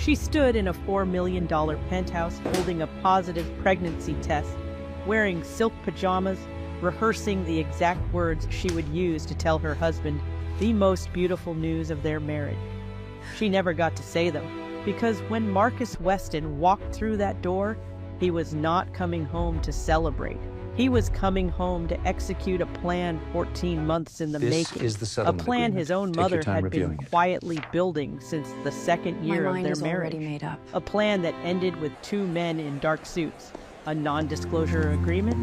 She stood in a $4 million penthouse holding a positive pregnancy test, wearing silk pajamas, rehearsing the exact words she would use to tell her husband the most beautiful news of their marriage. She never got to say them, because when Marcus Weston walked through that door, he was not coming home to celebrate. He was coming home to execute a plan 14 months in the making. This is the settlement a plan agreement. his own Take your mother time had been reviewing it. quietly building since the second year of their marriage. My mind is already made up. A plan that ended with two men in dark suits, a non-disclosure agreement,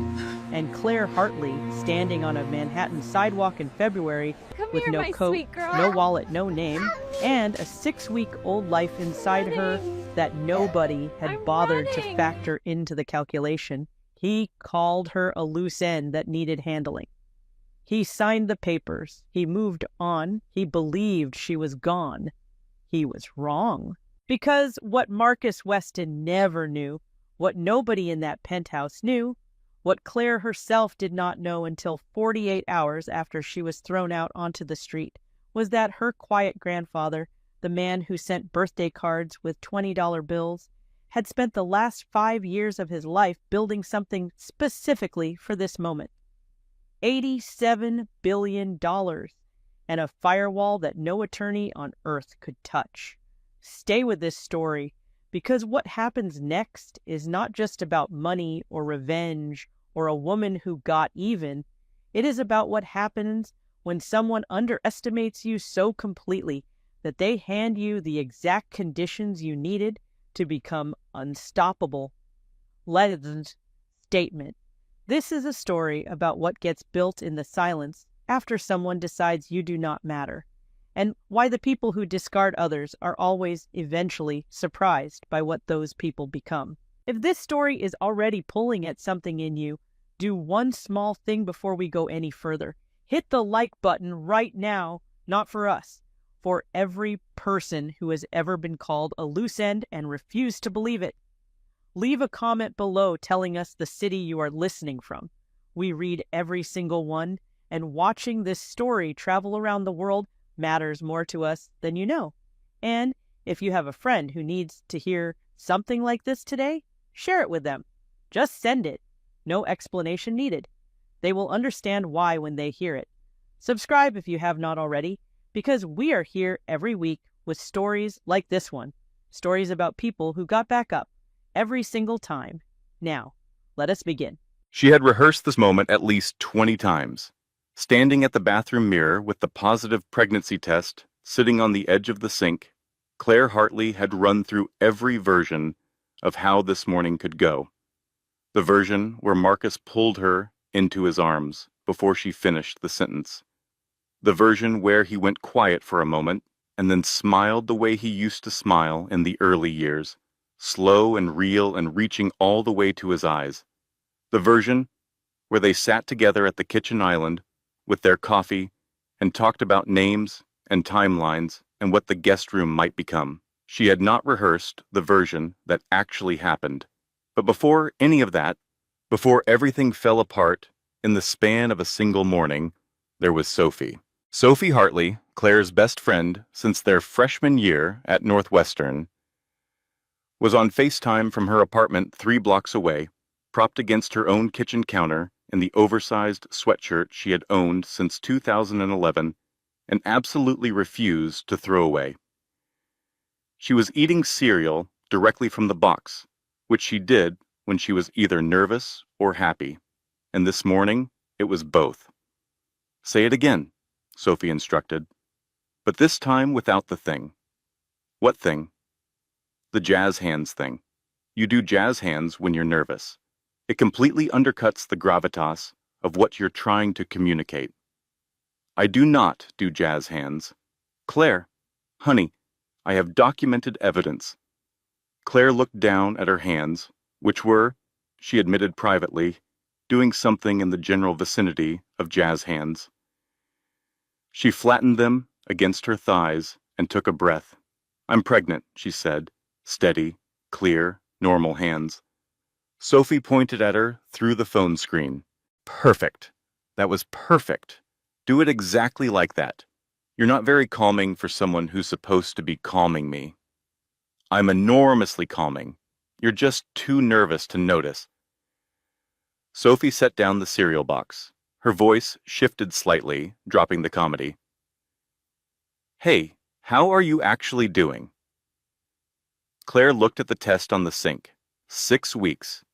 and Claire Hartley standing on a Manhattan sidewalk in February with no coat, no wallet, no name, and a 6-week-old life inside her that nobody had bothered to factor into the calculation. He called her a loose end that needed handling. He signed the papers. He moved on. He believed she was gone. He was wrong. Because what Marcus Weston never knew, what nobody in that penthouse knew, what Claire herself did not know until 48 hours after she was thrown out onto the street, was that her quiet grandfather, the man who sent birthday cards with $20 bills, had spent the last 5 years of his life building something specifically for this moment. $87 billion, and a firewall that no attorney on earth could touch. Stay with this story, because what happens next is not just about money or revenge or a woman who got even. It is about what happens when someone underestimates you so completely that they hand you the exact conditions you needed to become unstoppable. Legend statement. This is a story about what gets built in the silence after someone decides you do not matter, and why the people who discard others are always eventually surprised by what those people become. If this story is already pulling at something in you, do one small thing before we go any further. Hit the like button right now, not for us, for every person who has ever been called a loose end and refused to believe it. Leave a comment below telling us the city you are listening from. We read every single one, and watching this story travel around the world matters more to us than you know. And if you have a friend who needs to hear something like this today, share it with them. Just send it. No explanation needed. They will understand why when they hear it. Subscribe if you have not already, because we are here every week with stories like this one. Stories about people who got back up every single time. Now, let us begin. She had rehearsed this moment at least 20 times. Standing at the bathroom mirror with the positive pregnancy test sitting on the edge of the sink, Claire Hartley had run through every version of how this morning could go. The version where Marcus pulled her into his arms before she finished the sentence. The version where he went quiet for a moment and then smiled the way he used to smile in the early years, slow and real and reaching all the way to his eyes. The version where they sat together at the kitchen island with their coffee and talked about names and timelines and what the guest room might become. She had not rehearsed the version that actually happened. But before any of that, before everything fell apart in the span of a single morning, there was Sophie. Sophie Hartley, Claire's best friend since their freshman year at Northwestern, was on FaceTime from her apartment 3 blocks away, propped against her own kitchen counter in the oversized sweatshirt she had owned since 2011 and absolutely refused to throw away. She was eating cereal directly from the box, which she did when she was either nervous or happy, and this morning it was both. "Say it again," Sophie instructed, but this time without the thing. What thing? The jazz hands thing. You do jazz hands when you're nervous. It completely undercuts the gravitas of what you're trying to communicate. I do not do jazz hands. Claire, honey, I have documented evidence. Claire looked down at her hands, which were, she admitted privately, doing something in the general vicinity of jazz hands. She flattened them against her thighs and took a breath. "I'm pregnant," she said, steady, clear, normal hands. Sophie pointed at her through the phone screen. "Perfect. That was perfect. Do it exactly like that. You're not very calming for someone who's supposed to be calming me." I'm enormously calming. You're just too nervous to notice. Sophie set down the cereal box. Her voice shifted slightly, dropping the comedy. Hey, how are you actually doing? Claire looked at the test on the sink. 6 weeks.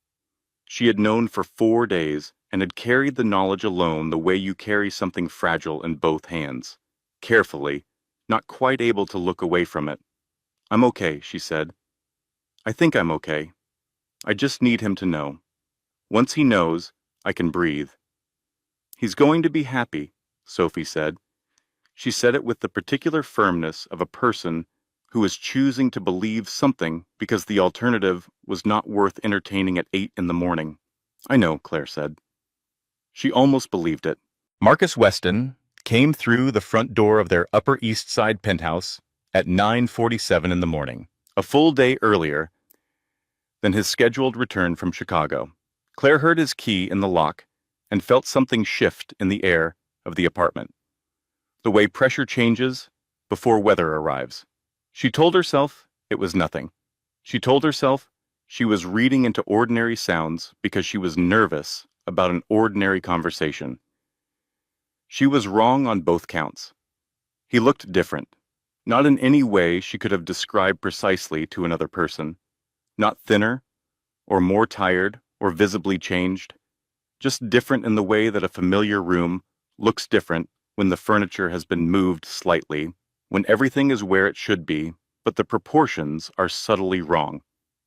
She had known for 4 days and had carried the knowledge alone the way you carry something fragile in both hands. Carefully, not quite able to look away from it. I'm okay, she said. I think I'm okay. I just need him to know. Once he knows, I can breathe. He's going to be happy, Sophie said. She said it with the particular firmness of a person who is choosing to believe something because the alternative was not worth entertaining at 8 in the morning. I know, Claire said. She almost believed it. Marcus Weston came through the front door of their Upper East Side penthouse at 9:47 in the morning, a full day earlier than his scheduled return from Chicago. Claire heard his key in the lock and felt something shift in the air of the apartment. The way pressure changes before weather arrives. She told herself it was nothing. She told herself she was reading into ordinary sounds because she was nervous about an ordinary conversation. She was wrong on both counts. He looked different, not in any way she could have described precisely to another person, not thinner, or more tired, or visibly changed, just different in the way that a familiar room looks different when the furniture has been moved slightly, when everything is where it should be, but the proportions are subtly wrong.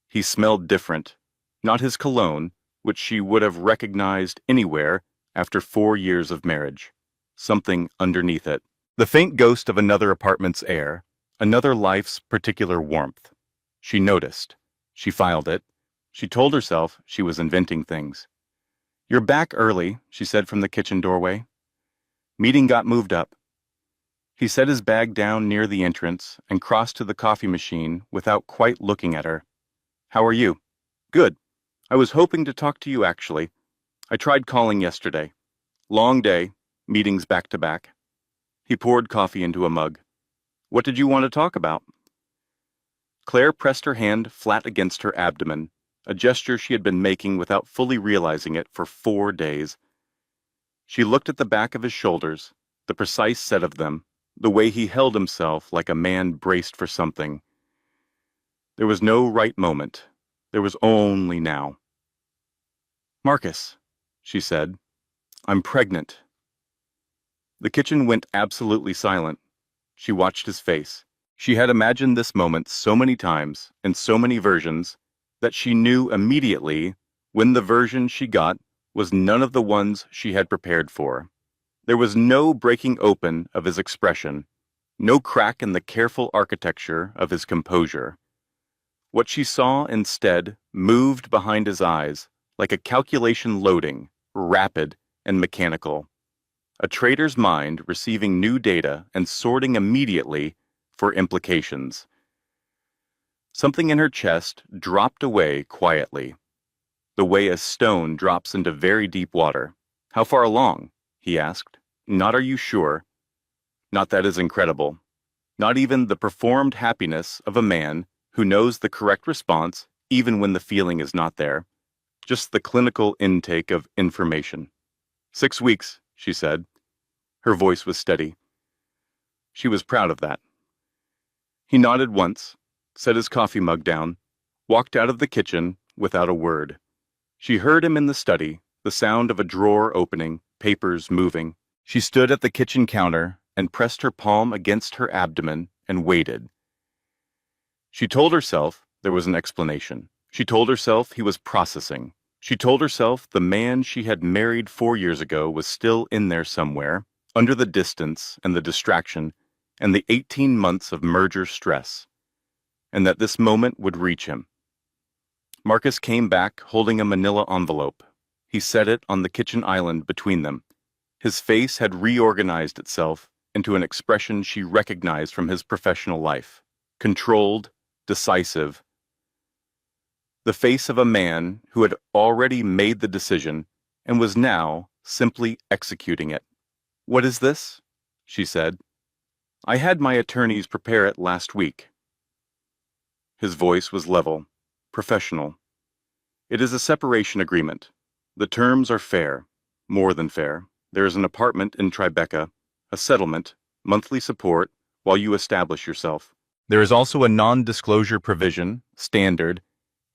He smelled different, not his cologne, which she would have recognized anywhere after 4 years of marriage. Something underneath it. The faint ghost of another apartment's air, another life's particular warmth. She noticed. She filed it. She told herself she was inventing things. You're back early, she said from the kitchen doorway. Meeting got moved up. He set his bag down near the entrance and crossed to the coffee machine without quite looking at her. How are you? Good. I was hoping to talk to you actually. I tried calling yesterday. Long day, meetings back to back. He poured coffee into a mug. What did you want to talk about? Claire pressed her hand flat against her abdomen, a gesture she had been making without fully realizing it for 4 days. She looked at the back of his shoulders, the precise set of them, the way he held himself like a man braced for something. There was no right moment. There was only now. Marcus, she said, I'm pregnant. The kitchen went absolutely silent. She watched his face. She had imagined this moment so many times, in so many versions, that she knew immediately when the version she got was none of the ones she had prepared for. There was no breaking open of his expression, no crack in the careful architecture of his composure. What she saw instead moved behind his eyes like a calculation loading, rapid and mechanical. A trader's mind receiving new data and sorting immediately for implications. Something in her chest dropped away quietly, the way a stone drops into very deep water. How far along? He asked. Not are you sure? Not that is incredible. Not even the performed happiness of a man who knows the correct response even when the feeling is not there. Just the clinical intake of information. 6 weeks, she said. Her voice was steady. She was proud of that. He nodded once, set his coffee mug down, walked out of the kitchen without a word. She heard him in the study, the sound of a drawer opening, papers moving. She stood at the kitchen counter and pressed her palm against her abdomen and waited. She told herself there was an explanation. She told herself he was processing. She told herself the man she had married 4 years ago was still in there somewhere, under the distance and the distraction and the 18 months of merger stress, and that this moment would reach him. Marcus came back holding a manila envelope. He set it on the kitchen island between them. His face had reorganized itself into an expression she recognized from his professional life. Controlled, decisive. The face of a man who had already made the decision and was now simply executing it. What is this? She said. I had my attorneys prepare it last week. His voice was level, professional. It is a separation agreement. The terms are fair, more than fair. There is an apartment in Tribeca, a settlement, monthly support, while you establish yourself. There is also a non-disclosure provision, standard.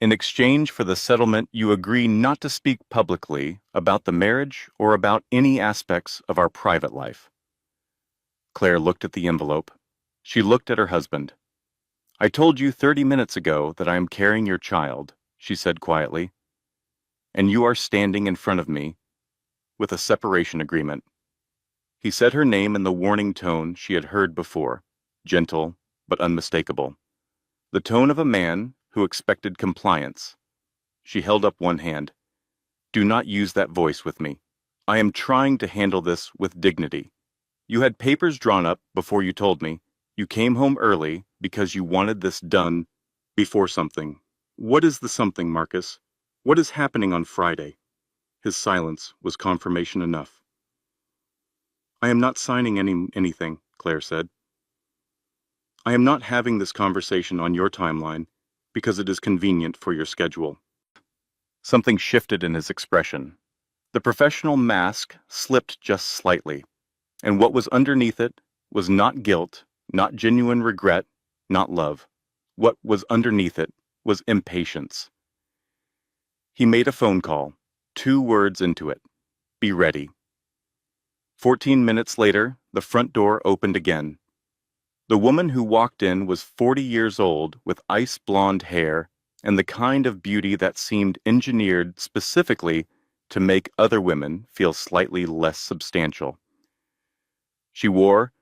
In exchange for the settlement, you agree not to speak publicly about the marriage or about any aspects of our private life. Claire looked at the envelope. She looked at her husband. I told you 30 minutes ago that I am carrying your child, she said quietly, and you are standing in front of me with a separation agreement. He said her name in the warning tone she had heard before, gentle but unmistakable. The tone of a man who expected compliance. She held up one hand. Do not use that voice with me. I am trying to handle this with dignity. You had papers drawn up before you told me. You came home early because you wanted this done before something. What is the something, Marcus? What is happening on Friday? His silence was confirmation enough. I am not signing anything, Claire said. I am not having this conversation on your timeline because it is convenient for your schedule. Something shifted in his expression. The professional mask slipped just slightly, and what was underneath it was not guilt, not genuine regret, not love. What was underneath it was impatience. He made a phone call, 2 words into it. Be ready. 14 minutes later, the front door opened again. The woman who walked in was 40 years old with ice blonde hair and the kind of beauty that seemed engineered specifically to make other women feel slightly less substantial. She wore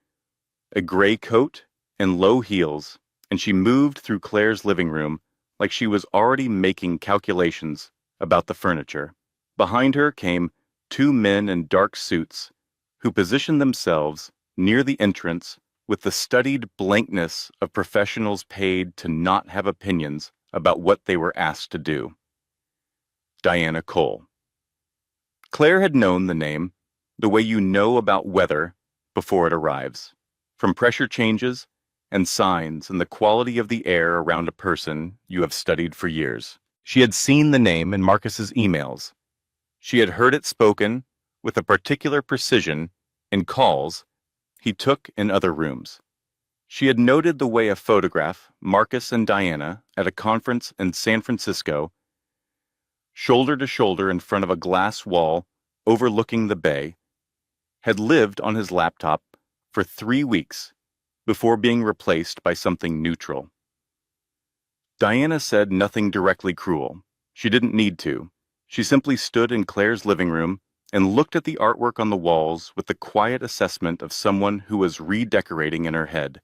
a gray coat and low heels, and she moved through Claire's living room like she was already making calculations about the furniture. Behind her came 2 men in dark suits who positioned themselves near the entrance with the studied blankness of professionals paid to not have opinions about what they were asked to do. Diana Cole. Claire had known the name, the way you know about weather before it arrives, from pressure changes and signs and the quality of the air around a person you have studied for years. She had seen the name in Marcus's emails. She had heard it spoken with a particular precision in calls he took in other rooms. She had noted the way a photograph, Marcus and Diana, at a conference in San Francisco, shoulder to shoulder in front of a glass wall overlooking the bay, had lived on his laptop for 3 weeks before being replaced by something neutral. Diana said nothing directly cruel. She didn't need to. She simply stood in Claire's living room and looked at the artwork on the walls with the quiet assessment of someone who was redecorating in her head.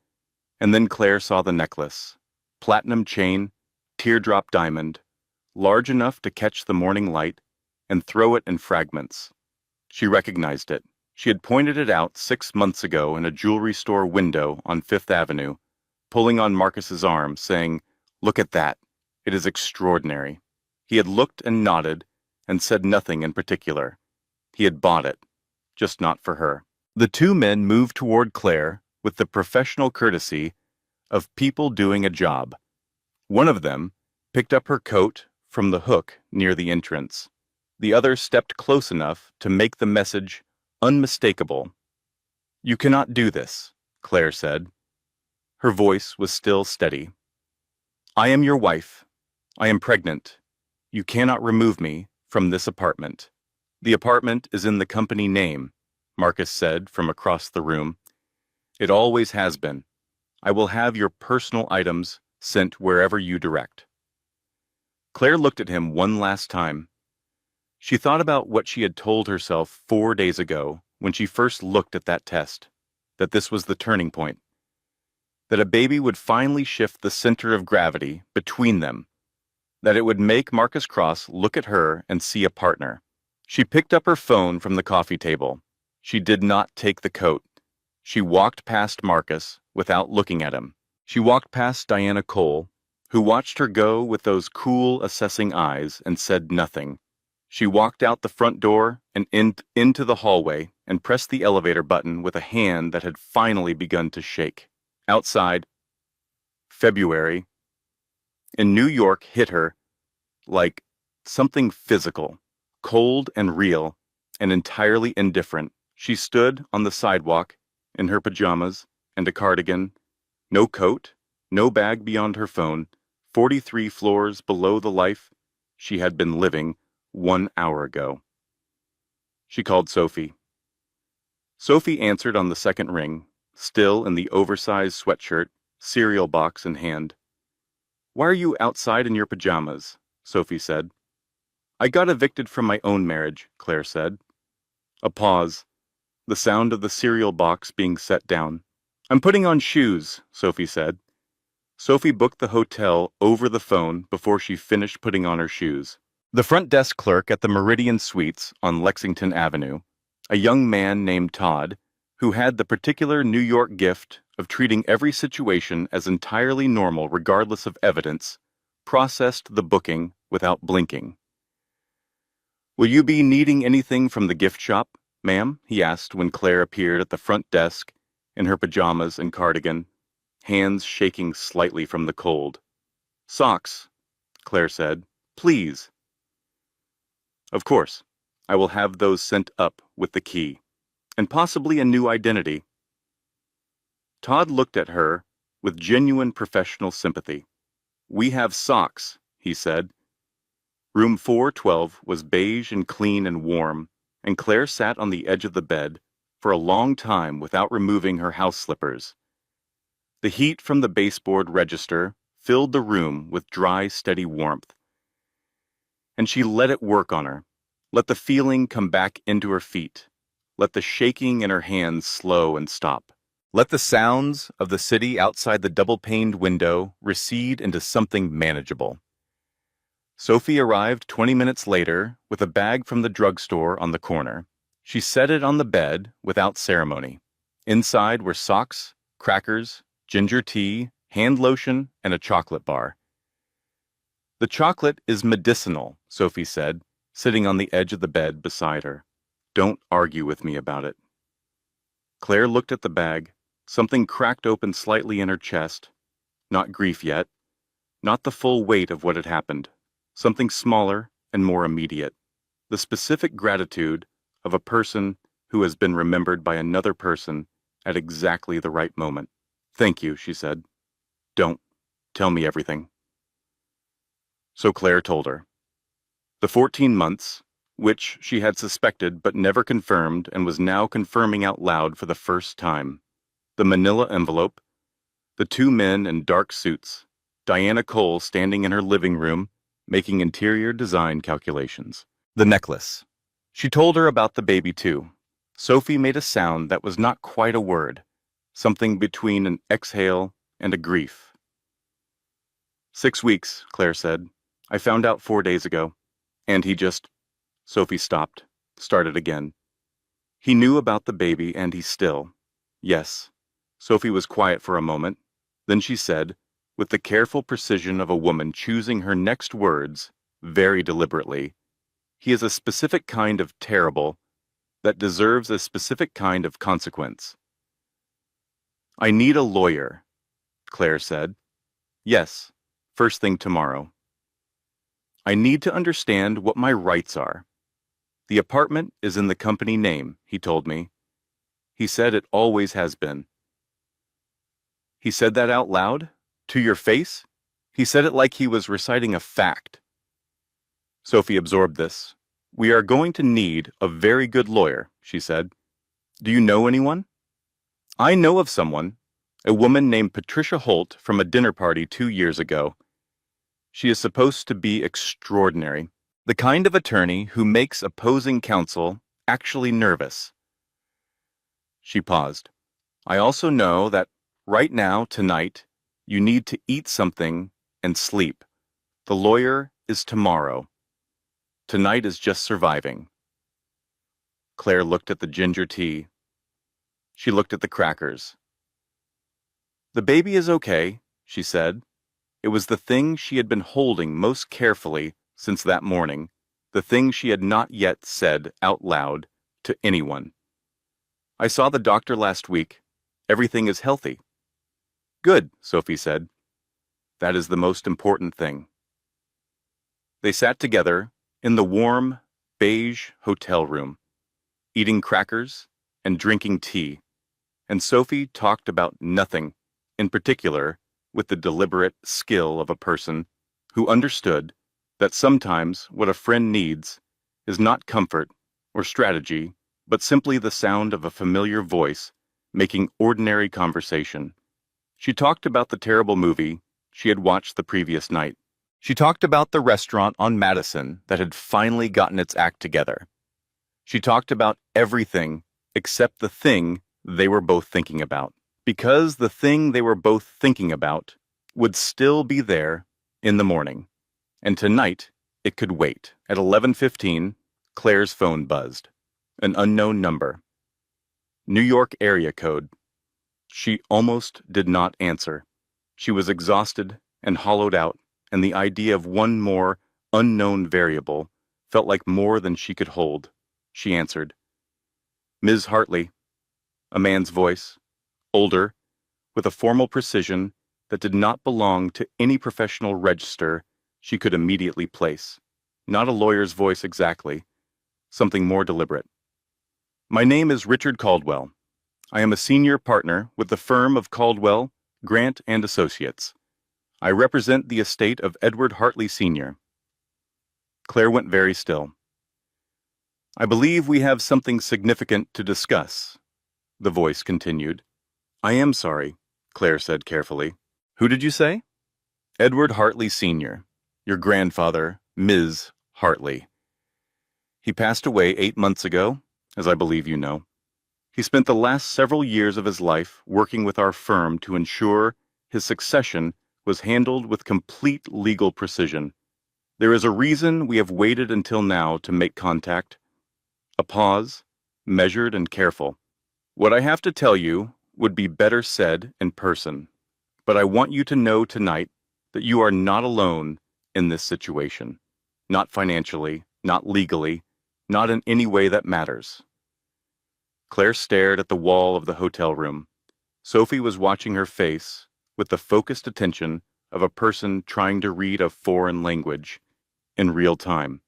And then Claire saw the necklace. Platinum chain, teardrop diamond, large enough to catch the morning light and throw it in fragments. She recognized it. She had pointed it out 6 months ago in a jewelry store window on Fifth Avenue, pulling on Marcus's arm, saying, "Look at that. It is extraordinary." He had looked and nodded and said nothing in particular. He had bought it, just not for her. The 2 men moved toward Claire with the professional courtesy of people doing a job. One of them picked up her coat from the hook near the entrance. The other stepped close enough to make the message unmistakable. "You cannot do this," Claire said. Her voice was still steady. "I am your wife. I am pregnant. You cannot remove me from this apartment." "The apartment is in the company name," Marcus said from across the room. "It always has been. I will have your personal items sent wherever you direct." Claire looked at him one last time. She thought about what she had told herself 4 days ago when she first looked at that test, that this was the turning point, that a baby would finally shift the center of gravity between them, that it would make Marcus Cross look at her and see a partner. She picked up her phone from the coffee table. She did not take the coat. She walked past Marcus without looking at him. She walked past Diana Cole, who watched her go with those cool, assessing eyes and said nothing. She walked out the front door and into the hallway and pressed the elevator button with a hand that had finally begun to shake. Outside, February, in New York hit her like something physical, cold and real, and entirely indifferent. She stood on the sidewalk in her pajamas and a cardigan, no coat, no bag beyond her phone, 43 floors below the life she had been living 1 hour ago. She called Sophie. Sophie answered on the second ring, still in the oversized sweatshirt, cereal box in hand. "Why are you outside in your pajamas?" Sophie said. "I got evicted from my own marriage," Claire said. A pause, the sound of the cereal box being set down. "I'm putting on shoes," Sophie said. Sophie booked the hotel over the phone before she finished putting on her shoes. The front desk clerk at the Meridian Suites on Lexington Avenue, a young man named Todd, who had the particular New York gift of treating every situation as entirely normal regardless of evidence, processed the booking without blinking. "Will you be needing anything from the gift shop, ma'am?" he asked when Claire appeared at the front desk in her pajamas and cardigan, hands shaking slightly from the cold. "Socks," Claire said. "Please." "Of course. I will have those sent up with the key, and possibly a new identity." Todd looked at her with genuine professional sympathy. "We have socks," he said. Room 412 was beige and clean and warm, and Claire sat on the edge of the bed for a long time without removing her house slippers. The heat from the baseboard register filled the room with dry, steady warmth, and she let it work on her, let the feeling come back into her feet, let the shaking in her hands slow and stop. Let the sounds of the city outside the double-paned window recede into something manageable. Sophie arrived 20 minutes later with a bag from the drugstore on the corner. She set it on the bed without ceremony. Inside were socks, crackers, ginger tea, hand lotion, and a chocolate bar. "The chocolate is medicinal," Sophie said, sitting on the edge of the bed beside her. "Don't argue with me about it." Claire looked at the bag. Something cracked open slightly in her chest. Not grief yet. Not the full weight of what had happened. Something smaller and more immediate. The specific gratitude of a person who has been remembered by another person at exactly the right moment. "Thank you," she said. "Don't. Tell me everything." So Claire told her. The 14 months, which she had suspected but never confirmed and was now confirming out loud for the first time. The manila envelope, the two men in dark suits, Diana Cole standing in her living room, making interior design calculations. The necklace. She told her about the baby too. Sophie made a sound that was not quite a word, something between an exhale and a grief. 6 weeks, Claire said. "I found out 4 days ago. And he just..." Sophie stopped, started again. "He knew about the baby and he still..." "Yes." Sophie was quiet for a moment. Then she said, with the careful precision of a woman choosing her next words, very deliberately, "He is a specific kind of terrible that deserves a specific kind of consequence." "I need a lawyer," Claire said. "Yes, first thing tomorrow." "I need to understand what my rights are. The apartment is in the company name," he told me. He said it always has been. He said that out loud? To your face? He said it like he was reciting a fact. Sophie absorbed this. "We are going to need a very good lawyer," she said. "Do you know anyone?" "I know of someone, a woman named Patricia Holt from a dinner party 2 years ago. She is supposed to be extraordinary, the kind of attorney who makes opposing counsel actually nervous." She paused. "I also know that right now, tonight, you need to eat something and sleep. The lawyer is tomorrow. Tonight is just surviving." Claire looked at the ginger tea. She looked at the crackers. "The baby is okay," she said. It was the thing she had been holding most carefully since that morning, the thing she had not yet said out loud to anyone. "I saw the doctor last week. Everything is healthy." "Good," Sophie said. That is the most important thing. They sat together in the warm, beige hotel room, eating crackers and drinking tea, and Sophie talked about nothing, in particular, with the deliberate skill of a person who understood that sometimes what a friend needs is not comfort or strategy, but simply the sound of a familiar voice making ordinary conversation. She talked about the terrible movie she had watched the previous night. She talked about the restaurant on Madison that had finally gotten its act together. She talked about everything except the thing they were both thinking about, because the thing they were both thinking about would still be there in the morning. And tonight, it could wait. At 11:15, Claire's phone buzzed. An unknown number. New York area code. She almost did not answer. She was exhausted and hollowed out, and the idea of one more unknown variable felt like more than she could hold. She answered. Ms. Hartley. A man's voice, older, with a formal precision that did not belong to any professional register she could immediately place. Not a lawyer's voice exactly, something more deliberate. My name is Richard Caldwell. I am a senior partner with the firm of Caldwell, Grant and Associates. I represent the estate of Edward Hartley Sr. Claire went very still. I believe we have something significant to discuss, the voice continued. I am sorry, Claire said carefully. Who did you say? Edward Hartley Sr., your grandfather, Ms. Hartley. He passed away 8 months ago, as I believe you know. He spent the last several years of his life working with our firm to ensure his succession was handled with complete legal precision. There is a reason we have waited until now to make contact. A pause, measured and careful. What I have to tell you would be better said in person, but I want you to know tonight that you are not alone in this situation. Not financially, not legally, not in any way that matters. Claire stared at the wall of the hotel room. Sophie was watching her face with the focused attention of a person trying to read a foreign language in real time.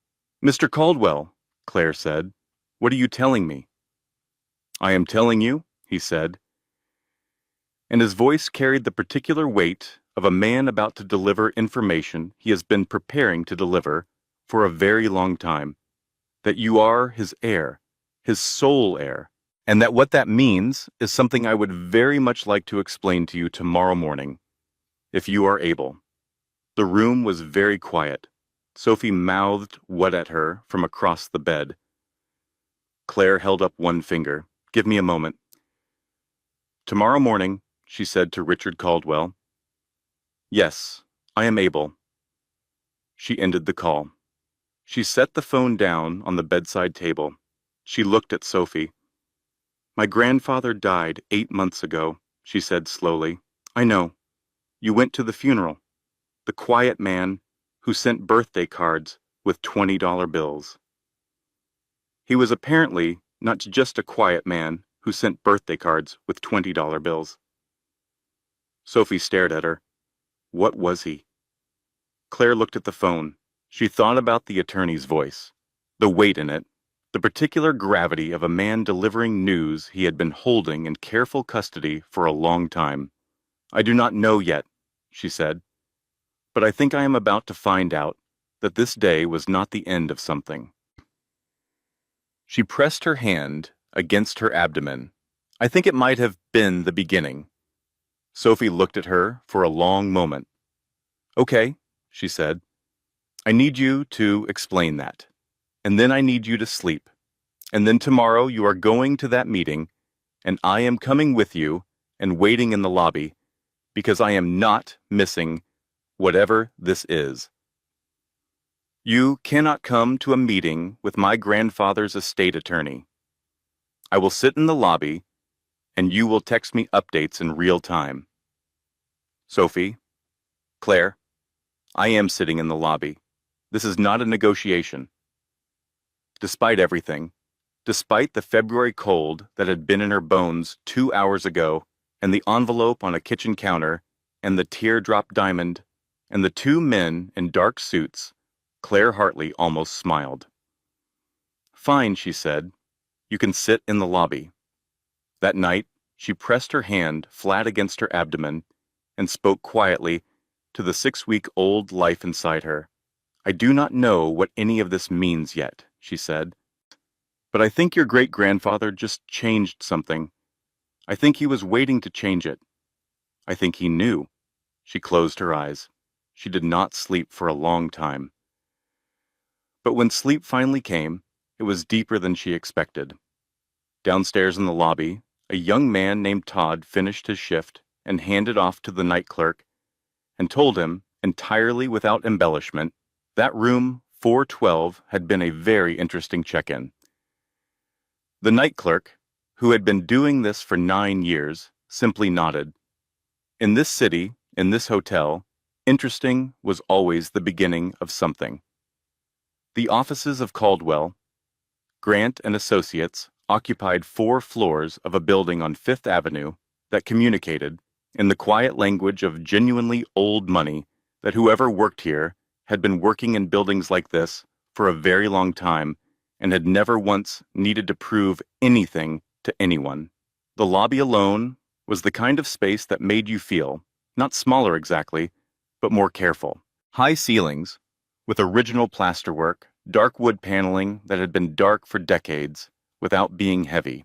Mr. Caldwell, Claire said, what are you telling me? I am telling you, he said, and his voice carried the particular weight of a man about to deliver information he has been preparing to deliver for a very long time, that you are his heir, his sole heir, and that what that means is something I would very much like to explain to you tomorrow morning, if you are able. The room was very quiet. Sophie mouthed what at her from across the bed. Claire held up one finger. Give me a moment. Tomorrow morning, she said to Richard Caldwell. Yes, I am able. She ended the call. She set the phone down on the bedside table. She looked at Sophie. My grandfather died 8 months ago, she said slowly. I know. You went to the funeral. The quiet man who sent birthday cards with $20 bills. He was apparently not just a quiet man who sent birthday cards with $20 bills. Sophie stared at her. What was he? Claire looked at the phone. She thought about the attorney's voice, the weight in it, the particular gravity of a man delivering news he had been holding in careful custody for a long time. I do not know yet, she said, but I think I am about to find out that this day was not the end of something. She pressed her hand against her abdomen. I think it might have been the beginning. Sophie looked at her for a long moment. Okay, she said. I need you to explain that. And then I need you to sleep. And then tomorrow you are going to that meeting, and I am coming with you and waiting in the lobby, because I am not missing whatever this is. You cannot come to a meeting with my grandfather's estate attorney. I will sit in the lobby, and you will text me updates in real time. Sophie, Claire, I am sitting in the lobby. This is not a negotiation. Despite everything, despite the February cold that had been in her bones 2 hours ago, and the envelope on a kitchen counter, and the teardrop diamond and the two men in dark suits, Claire Hartley almost smiled. "Fine," she said. "You can sit in the lobby." That night, she pressed her hand flat against her abdomen and spoke quietly to the 6-week-old life inside her. "I do not know what any of this means yet," she said. "But I think your great-grandfather just changed something. I think he was waiting to change it. I think he knew." She closed her eyes. She did not sleep for a long time. But when sleep finally came, it was deeper than she expected. Downstairs in the lobby, a young man named Todd finished his shift and handed off to the night clerk and told him, entirely without embellishment, that room 412 had been a very interesting check-in. The night clerk, who had been doing this for 9 years, simply nodded. In this city, in this hotel, interesting was always the beginning of something. The offices of Caldwell, Grant and Associates occupied 4 floors of a building on Fifth Avenue that communicated, in the quiet language of genuinely old money, that whoever worked here had been working in buildings like this for a very long time and had never once needed to prove anything to anyone. The lobby alone was the kind of space that made you feel, not smaller exactly, but more careful. High ceilings, with original plasterwork, dark wood paneling that had been dark for decades, without being heavy.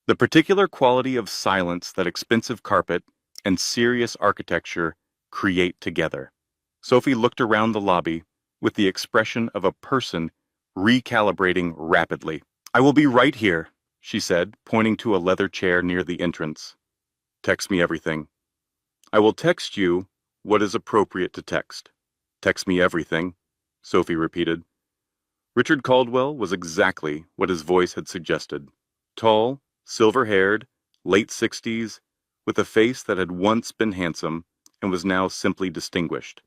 The particular quality of silence that expensive carpet and serious architecture create together. Sophie looked around the lobby with the expression of a person recalibrating rapidly. "I will be right here," she said, pointing to a leather chair near the entrance. "Text me everything." "I will text you what is appropriate to text." "Text me everything," Sophie repeated. Richard Caldwell was exactly what his voice had suggested. Tall, silver-haired, late 60s, with a face that had once been handsome and was now simply distinguished.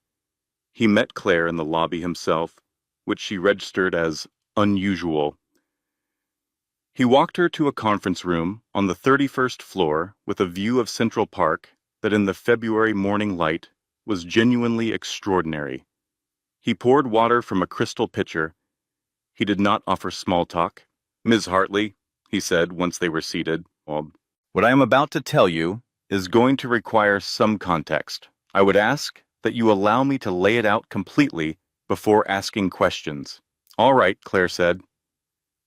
He met Claire in the lobby himself, which she registered as unusual. He walked her to a conference room on the 31st floor with a view of Central Park that in the February morning light was genuinely extraordinary. He poured water from a crystal pitcher. He did not offer small talk. "Ms. Hartley," he said once they were seated, "what I am about to tell you is going to require some context. I would ask that you allow me to lay it out completely before asking questions." "All right," Claire said.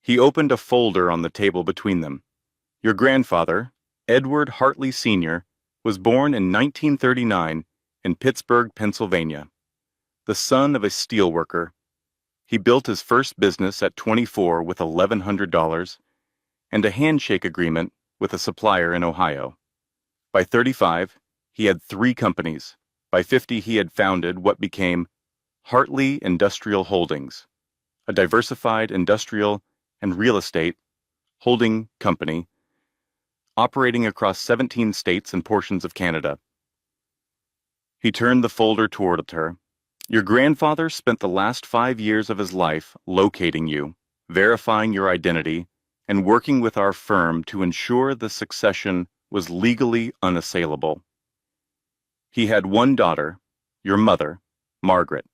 He opened a folder on the table between them. "Your grandfather, Edward Hartley Sr., was born in 1939 in Pittsburgh, Pennsylvania. The son of a steelworker. He built his first business at 24 with $1,100 and a handshake agreement with a supplier in Ohio. By 35, he had 3 companies. By 50, he had founded what became Hartley Industrial Holdings, a diversified industrial and real estate holding company operating across 17 states and portions of Canada. He turned the folder toward her. "Your grandfather spent the last 5 years of his life locating you, verifying your identity, and working with our firm to ensure the succession was legally unassailable. He had 1 daughter, your mother, Margaret.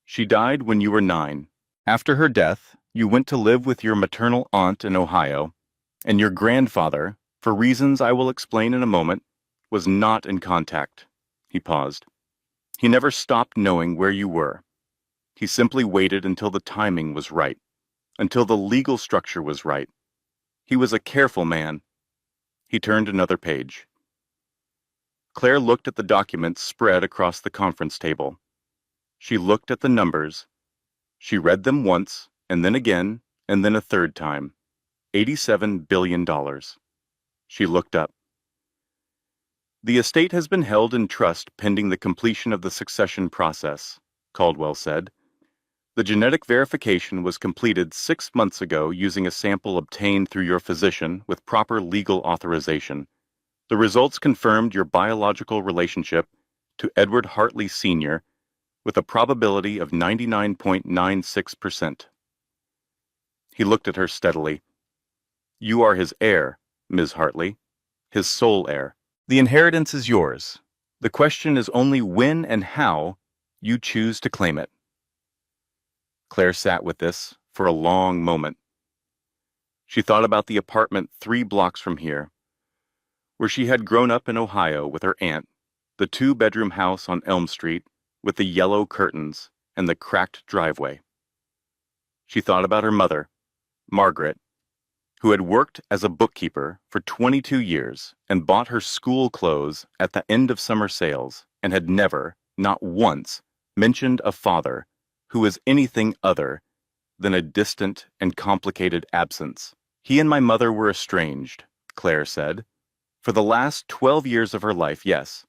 She died when you were 9. After her death, you went to live with your maternal aunt in Ohio, and your grandfather, for reasons I will explain in a moment, was not in contact." He paused. "He never stopped knowing where you were. He simply waited until the timing was right, until the legal structure was right. He was a careful man." He turned another page. Claire looked at the documents spread across the conference table. She looked at the numbers. She read them once, and then again, and then a third time. $87 billion. She looked up. "The estate has been held in trust pending the completion of the succession process," Caldwell said. "The genetic verification was completed 6 months ago using a sample obtained through your physician with proper legal authorization. The results confirmed your biological relationship to Edward Hartley Sr. with a probability of 99.96%. He looked at her steadily. "You are his heir, Ms. Hartley, his sole heir. The inheritance is yours. The question is only when and how you choose to claim it. Claire sat with this for a long moment. She thought about the apartment 3 blocks from here, where she had grown up in Ohio with her aunt, the 2-bedroom house on Elm Street with the yellow curtains and the cracked driveway. She thought about her mother, Margaret, who had worked as a bookkeeper for 22 years and bought her school clothes at the end of summer sales and had never, not once, mentioned a father who was anything other than a distant and complicated absence. He and my mother were estranged, Claire said. For the last 12 years of her life, yes,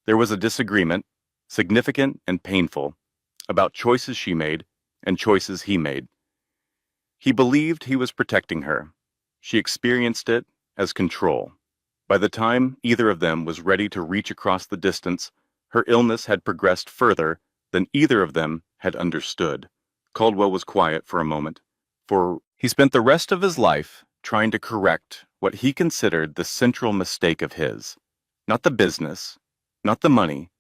there was a disagreement, significant and painful, about choices she made and choices he made. He believed he was protecting her. She experienced it as control. By the time either of them was ready to reach across the distance, her illness had progressed further than either of them had understood. Caldwell was quiet for a moment, for he spent the rest of his life trying to correct what he considered the central mistake of his. Not the business, not the money,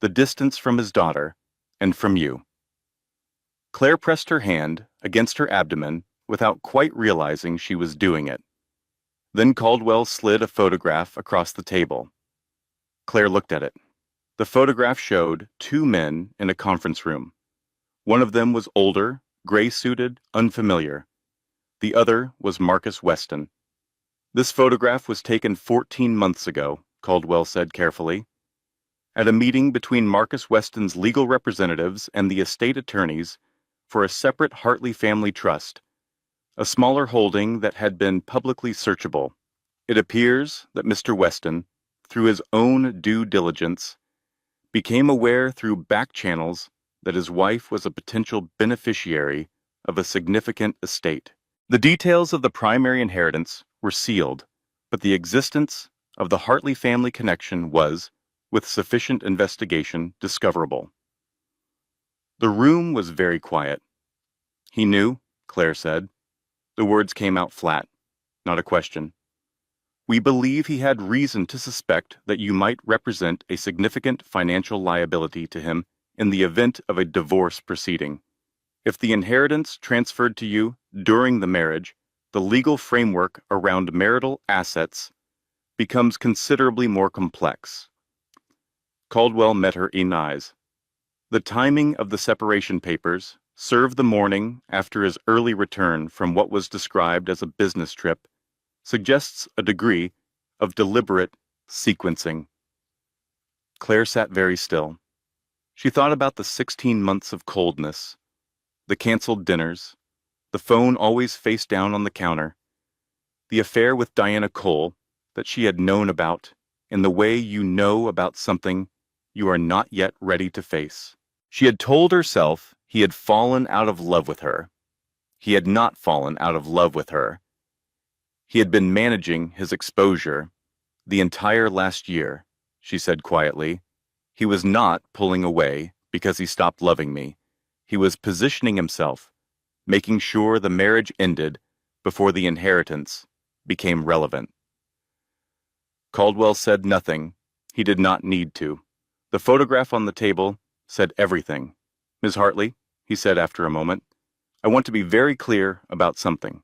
the distance from his daughter, and from you. Claire pressed her hand against her abdomen without quite realizing she was doing it. Then Caldwell slid a photograph across the table. Claire looked at it. The photograph showed 2 men in a conference room. One of them was older, gray-suited, unfamiliar. The other was Marcus Weston. This photograph was taken 14 months ago, Caldwell said carefully, at a meeting between Marcus Weston's legal representatives and the estate attorneys for a separate Hartley family trust, a smaller holding that had been publicly searchable. It appears that Mr. Weston, through his own due diligence, became aware through back channels that his wife was a potential beneficiary of a significant estate. The details of the primary inheritance were sealed, but the existence of the Hartley family connection was, with sufficient investigation, discoverable. The room was very quiet. He knew, Claire said. The words came out flat, not a question. We believe he had reason to suspect that you might represent a significant financial liability to him in the event of a divorce proceeding. If the inheritance transferred to you during the marriage, the legal framework around marital assets becomes considerably more complex. Caldwell met her in eyes. The timing of the separation papers, served the morning after his early return from what was described as a business trip, suggests a degree of deliberate sequencing. Claire sat very still. She thought about the 16 months of coldness, the canceled dinners, the phone always face down on the counter, the affair with Diana Cole that she had known about in the way you know about something you are not yet ready to face. She had told herself he had fallen out of love with her. He had not fallen out of love with her. He had been managing his exposure the entire last year, she said quietly. He was not pulling away because he stopped loving me. He was positioning himself, making sure the marriage ended before the inheritance became relevant. Caldwell said nothing. He did not need to. The photograph on the table said everything. Ms. Hartley, he said after a moment, I want to be very clear about something.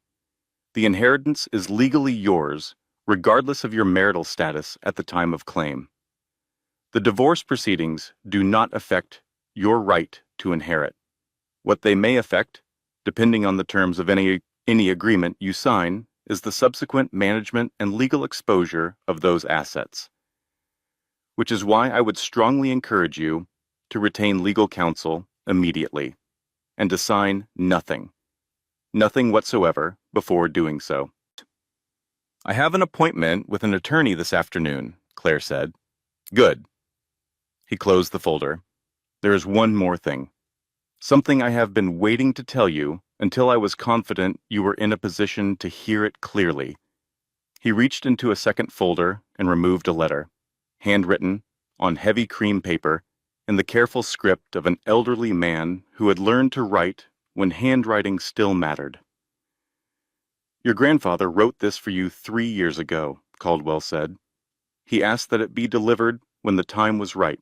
The inheritance is legally yours, regardless of your marital status at the time of claim. The divorce proceedings do not affect your right to inherit. What they may affect, depending on the terms of any agreement you sign, is the subsequent management and legal exposure of those assets. Which is why I would strongly encourage you to retain legal counsel immediately and to sign nothing whatsoever before doing so. I have an appointment with an attorney this afternoon, Claire said. Good. He closed the folder. There is one more thing. Something I have been waiting to tell you until I was confident you were in a position to hear it clearly. He reached into a second folder and removed a letter, handwritten, on heavy cream paper, in the careful script of an elderly man who had learned to write when handwriting still mattered. Your grandfather wrote this for you 3 years ago, Caldwell said. He asked that it be delivered when the time was right.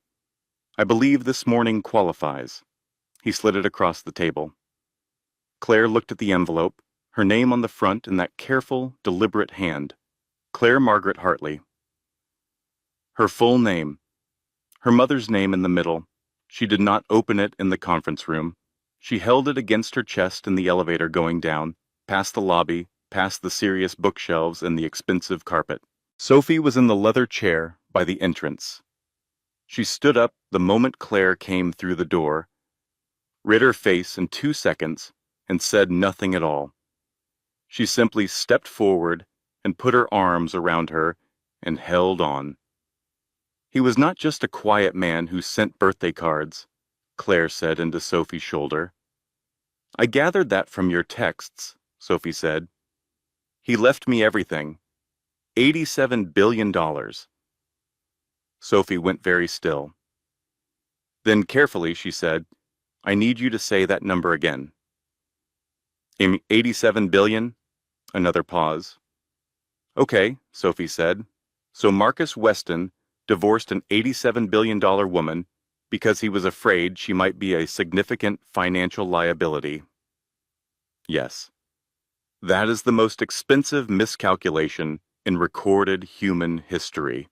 I believe this morning qualifies. He slid it across the table. Claire looked at the envelope, her name on the front in that careful, deliberate hand. Claire Margaret Hartley. Her full name. Her mother's name in the middle. She did not open it in the conference room. She held it against her chest in the elevator going down, past the lobby, past the serious bookshelves and the expensive carpet. Sophie was in the leather chair by the entrance. She stood up the moment Claire came through the door, rid her face in 2 seconds, and said nothing at all. She simply stepped forward and put her arms around her and held on. He was not just a quiet man who sent birthday cards, Claire said into Sophie's shoulder. I gathered that from your texts, Sophie said. He left me everything. $87 billion. Sophie went very still. Then carefully she said, I need you to say that number again. 87 billion? Another pause. Okay, Sophie said. So Marcus Weston divorced an $87 billion woman because he was afraid she might be a significant financial liability. Yes. That is the most expensive miscalculation in recorded human history.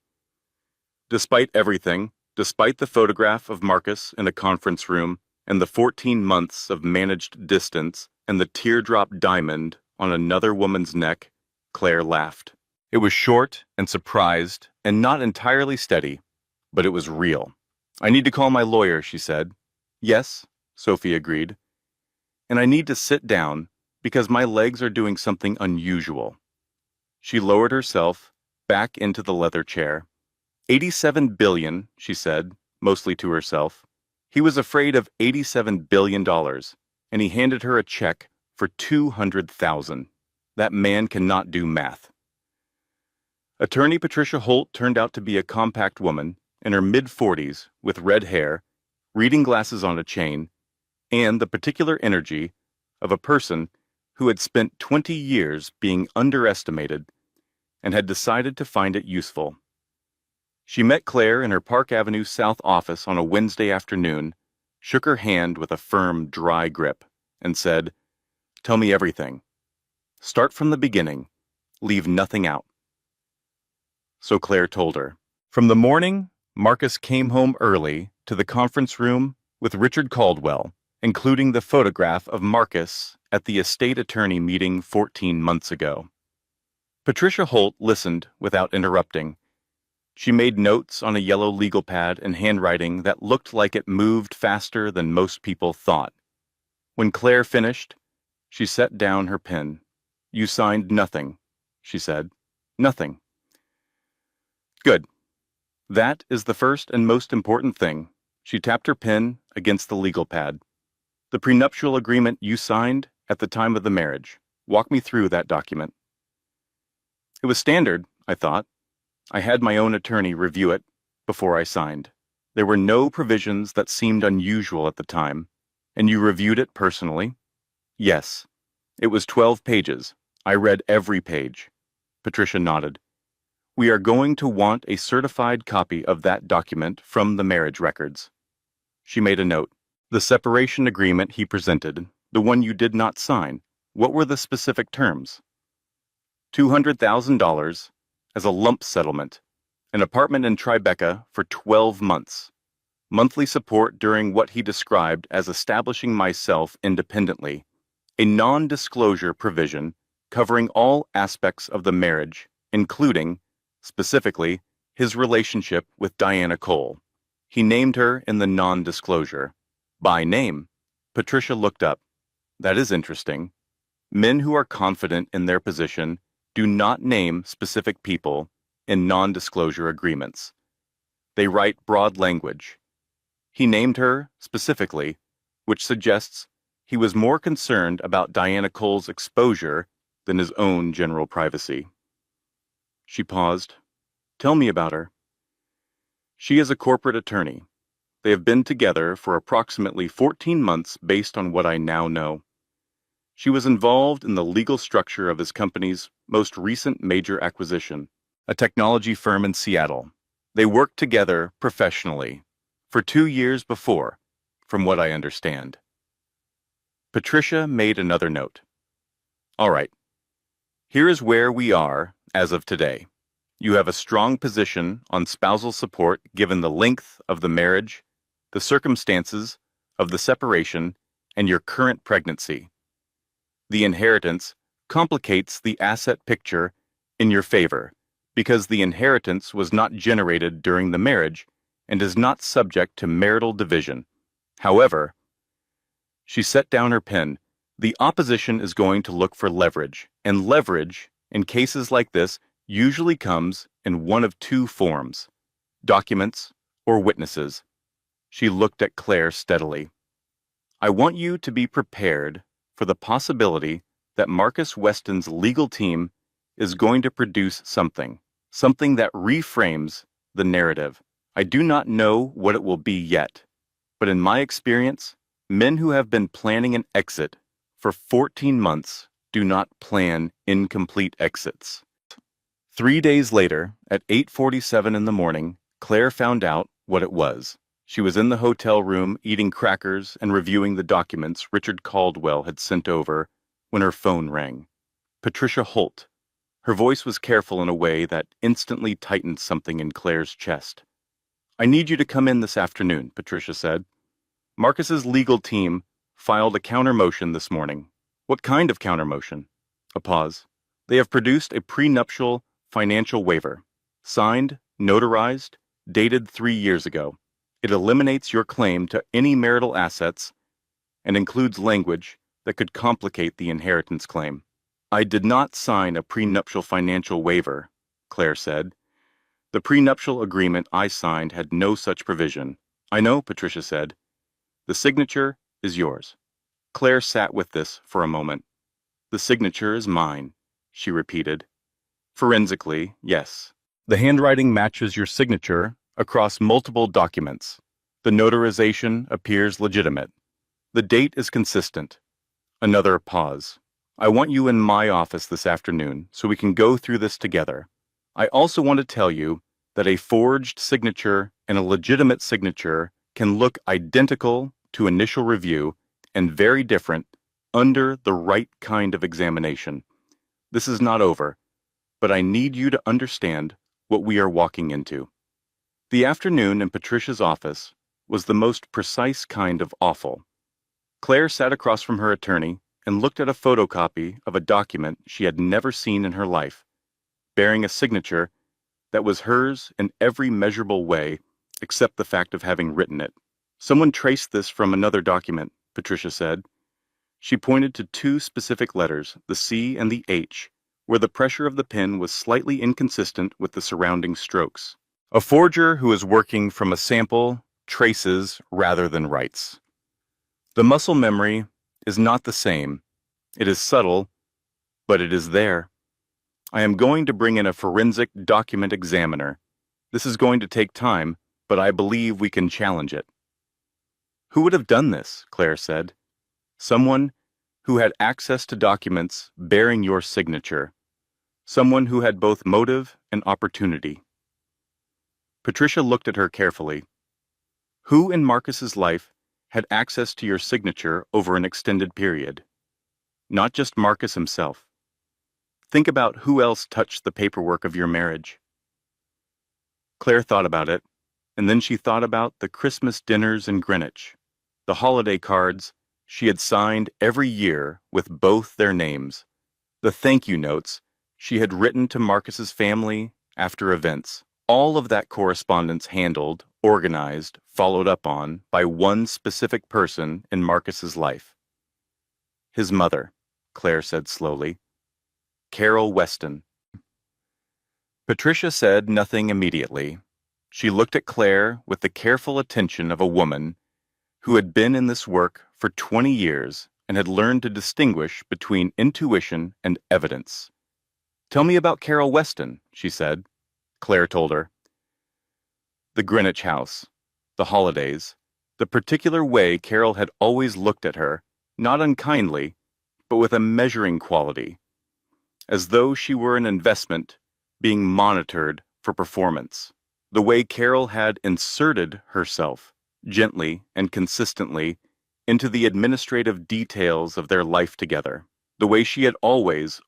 Despite everything, despite the photograph of Marcus in a conference room and the 14 months of managed distance and the teardrop diamond on another woman's neck, Claire laughed. It was short and surprised and not entirely steady, but it was real. I need to call my lawyer, she said. Yes, Sophie agreed. And I need to sit down because my legs are doing something unusual. She lowered herself back into the leather chair. 87 billion, she said, mostly to herself. He was afraid of $87 billion, and he handed her a check for 200,000. That man cannot do math. Attorney Patricia Holt turned out to be a compact woman in her mid-40s with red hair, reading glasses on a chain, and the particular energy of a person who had spent 20 years being underestimated and had decided to find it useful. She met Claire in her Park Avenue South office on a Wednesday afternoon, shook her hand with a firm, dry grip, and said, Tell me everything. Start from the beginning. Leave nothing out. So Claire told her. From the morning, Marcus came home early to the conference room with Richard Caldwell, including the photograph of Marcus at the estate attorney meeting 14 months ago. Patricia Holt listened without interrupting. She made notes on a yellow legal pad in handwriting that looked like it moved faster than most people thought. When Claire finished, she set down her pen. You signed nothing, she said. Nothing. Good. That is the first and most important thing. She tapped her pen against the legal pad. The prenuptial agreement you signed at the time of the marriage. Walk me through that document. It was standard, I thought. I had my own attorney review it before I signed. There were no provisions that seemed unusual at the time. And you reviewed it personally? Yes. It was 12 pages. I read every page. Patricia nodded. We are going to want a certified copy of that document from the marriage records. She made a note. The separation agreement he presented, the one you did not sign, what were the specific terms? $200,000 as a lump settlement, an apartment in Tribeca for 12 months, monthly support during what he described as establishing myself independently, a non-disclosure provision covering all aspects of the marriage, including, specifically, his relationship with Diana Cole. He named her in the non-disclosure. By name. Patricia looked up. That is interesting. Men who are confident in their position do not name specific people in non-disclosure agreements. They write broad language. He named her specifically, which suggests he was more concerned about Diana Cole's exposure than his own general privacy. She paused. Tell me about her. She is a corporate attorney. They have been together for approximately 14 months based on what I now know. She was involved in the legal structure of his company's most recent major acquisition, a technology firm in Seattle. They worked together professionally for 2 years before, from what I understand. Patricia made another note. All right, here is where we are as of today. You have a strong position on spousal support given the length of the marriage, the circumstances of the separation, and your current pregnancy. The inheritance complicates the asset picture in your favor because the inheritance was not generated during the marriage and is not subject to marital division. However, she set down her pen. The opposition is going to look for leverage, and leverage, in cases like this, usually comes in one of two forms: documents or witnesses. She looked at Claire steadily. I want you to be prepared for the possibility that Marcus Weston's legal team is going to produce something that reframes the narrative. I do not know what it will be yet, but in my experience, men who have been planning an exit for 14 months do not plan incomplete exits. 3 days later, at 8:47 in the morning, Claire found out what it was. She was in the hotel room eating crackers and reviewing the documents Richard Caldwell had sent over when her phone rang. Patricia Holt. Her voice was careful in a way that instantly tightened something in Claire's chest. I need you to come in this afternoon, Patricia said. Marcus's legal team filed a counter-motion this morning. What kind of counter-motion? A pause. They have produced a prenuptial financial waiver, signed, notarized, dated 3 years ago. It eliminates your claim to any marital assets and includes language that could complicate the inheritance claim. I did not sign a prenuptial financial waiver, Claire said. The prenuptial agreement I signed had no such provision. I know, Patricia said. The signature is yours. Claire sat with this for a moment. The signature is mine, she repeated. Forensically, yes. The handwriting matches your signature across multiple documents. The notarization appears legitimate. The date is consistent. Another pause. I want you in my office this afternoon so we can go through this together. I also want to tell you that a forged signature and a legitimate signature can look identical to initial review and very different under the right kind of examination. This is not over, but I need you to understand what we are walking into. The afternoon in Patricia's office was the most precise kind of awful. Claire sat across from her attorney and looked at a photocopy of a document she had never seen in her life, bearing a signature that was hers in every measurable way except the fact of having written it. Someone traced this from another document, Patricia said. She pointed to two specific letters, the C and the H, where the pressure of the pen was slightly inconsistent with the surrounding strokes. A forger who is working from a sample traces rather than writes. The muscle memory is not the same. It is subtle, but it is there. I am going to bring in a forensic document examiner. This is going to take time, but I believe we can challenge it. Who would have done this? Claire said. Someone who had access to documents bearing your signature. Someone who had both motive and opportunity. Patricia looked at her carefully. Who in Marcus's life had access to your signature over an extended period? Not just Marcus himself. Think about who else touched the paperwork of your marriage. Claire thought about it, and then she thought about the Christmas dinners in Greenwich, the holiday cards she had signed every year with both their names, the thank you notes she had written to Marcus's family after events. All of that correspondence handled, organized, followed up on by one specific person in Marcus's life. His mother, Claire said slowly. Carol Weston. Patricia said nothing immediately. She looked at Claire with the careful attention of a woman who had been in this work for 20 years and had learned to distinguish between intuition and evidence. Tell me about Carol Weston, she said. Claire told her. The Greenwich house, the holidays, the particular way Carol had always looked at her, not unkindly, but with a measuring quality, as though she were an investment being monitored for performance. The way Carol had inserted herself, gently and consistently, into the administrative details of their life together. The way she had always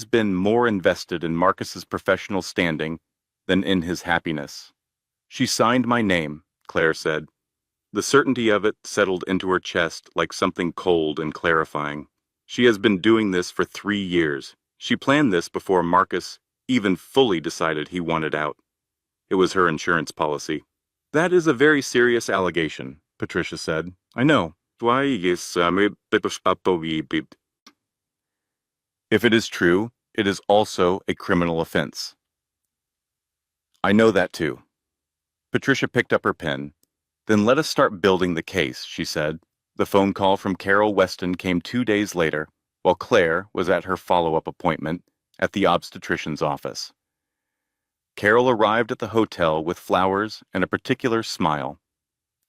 been more invested in Marcus's professional standing than in his happiness. She signed my name, Claire said. The certainty of it settled into her chest like something cold and clarifying. She has been doing this for 3 years. She planned this before Marcus even fully decided he wanted out. It was her insurance policy. That is a very serious allegation, Patricia said. I know. If it is true, it is also a criminal offense. I know that too. Patricia picked up her pen. Then let us start building the case, she said. The phone call from Carol Weston came 2 days later, while Claire was at her follow-up appointment at the obstetrician's office. Carol arrived at the hotel with flowers and a particular smile.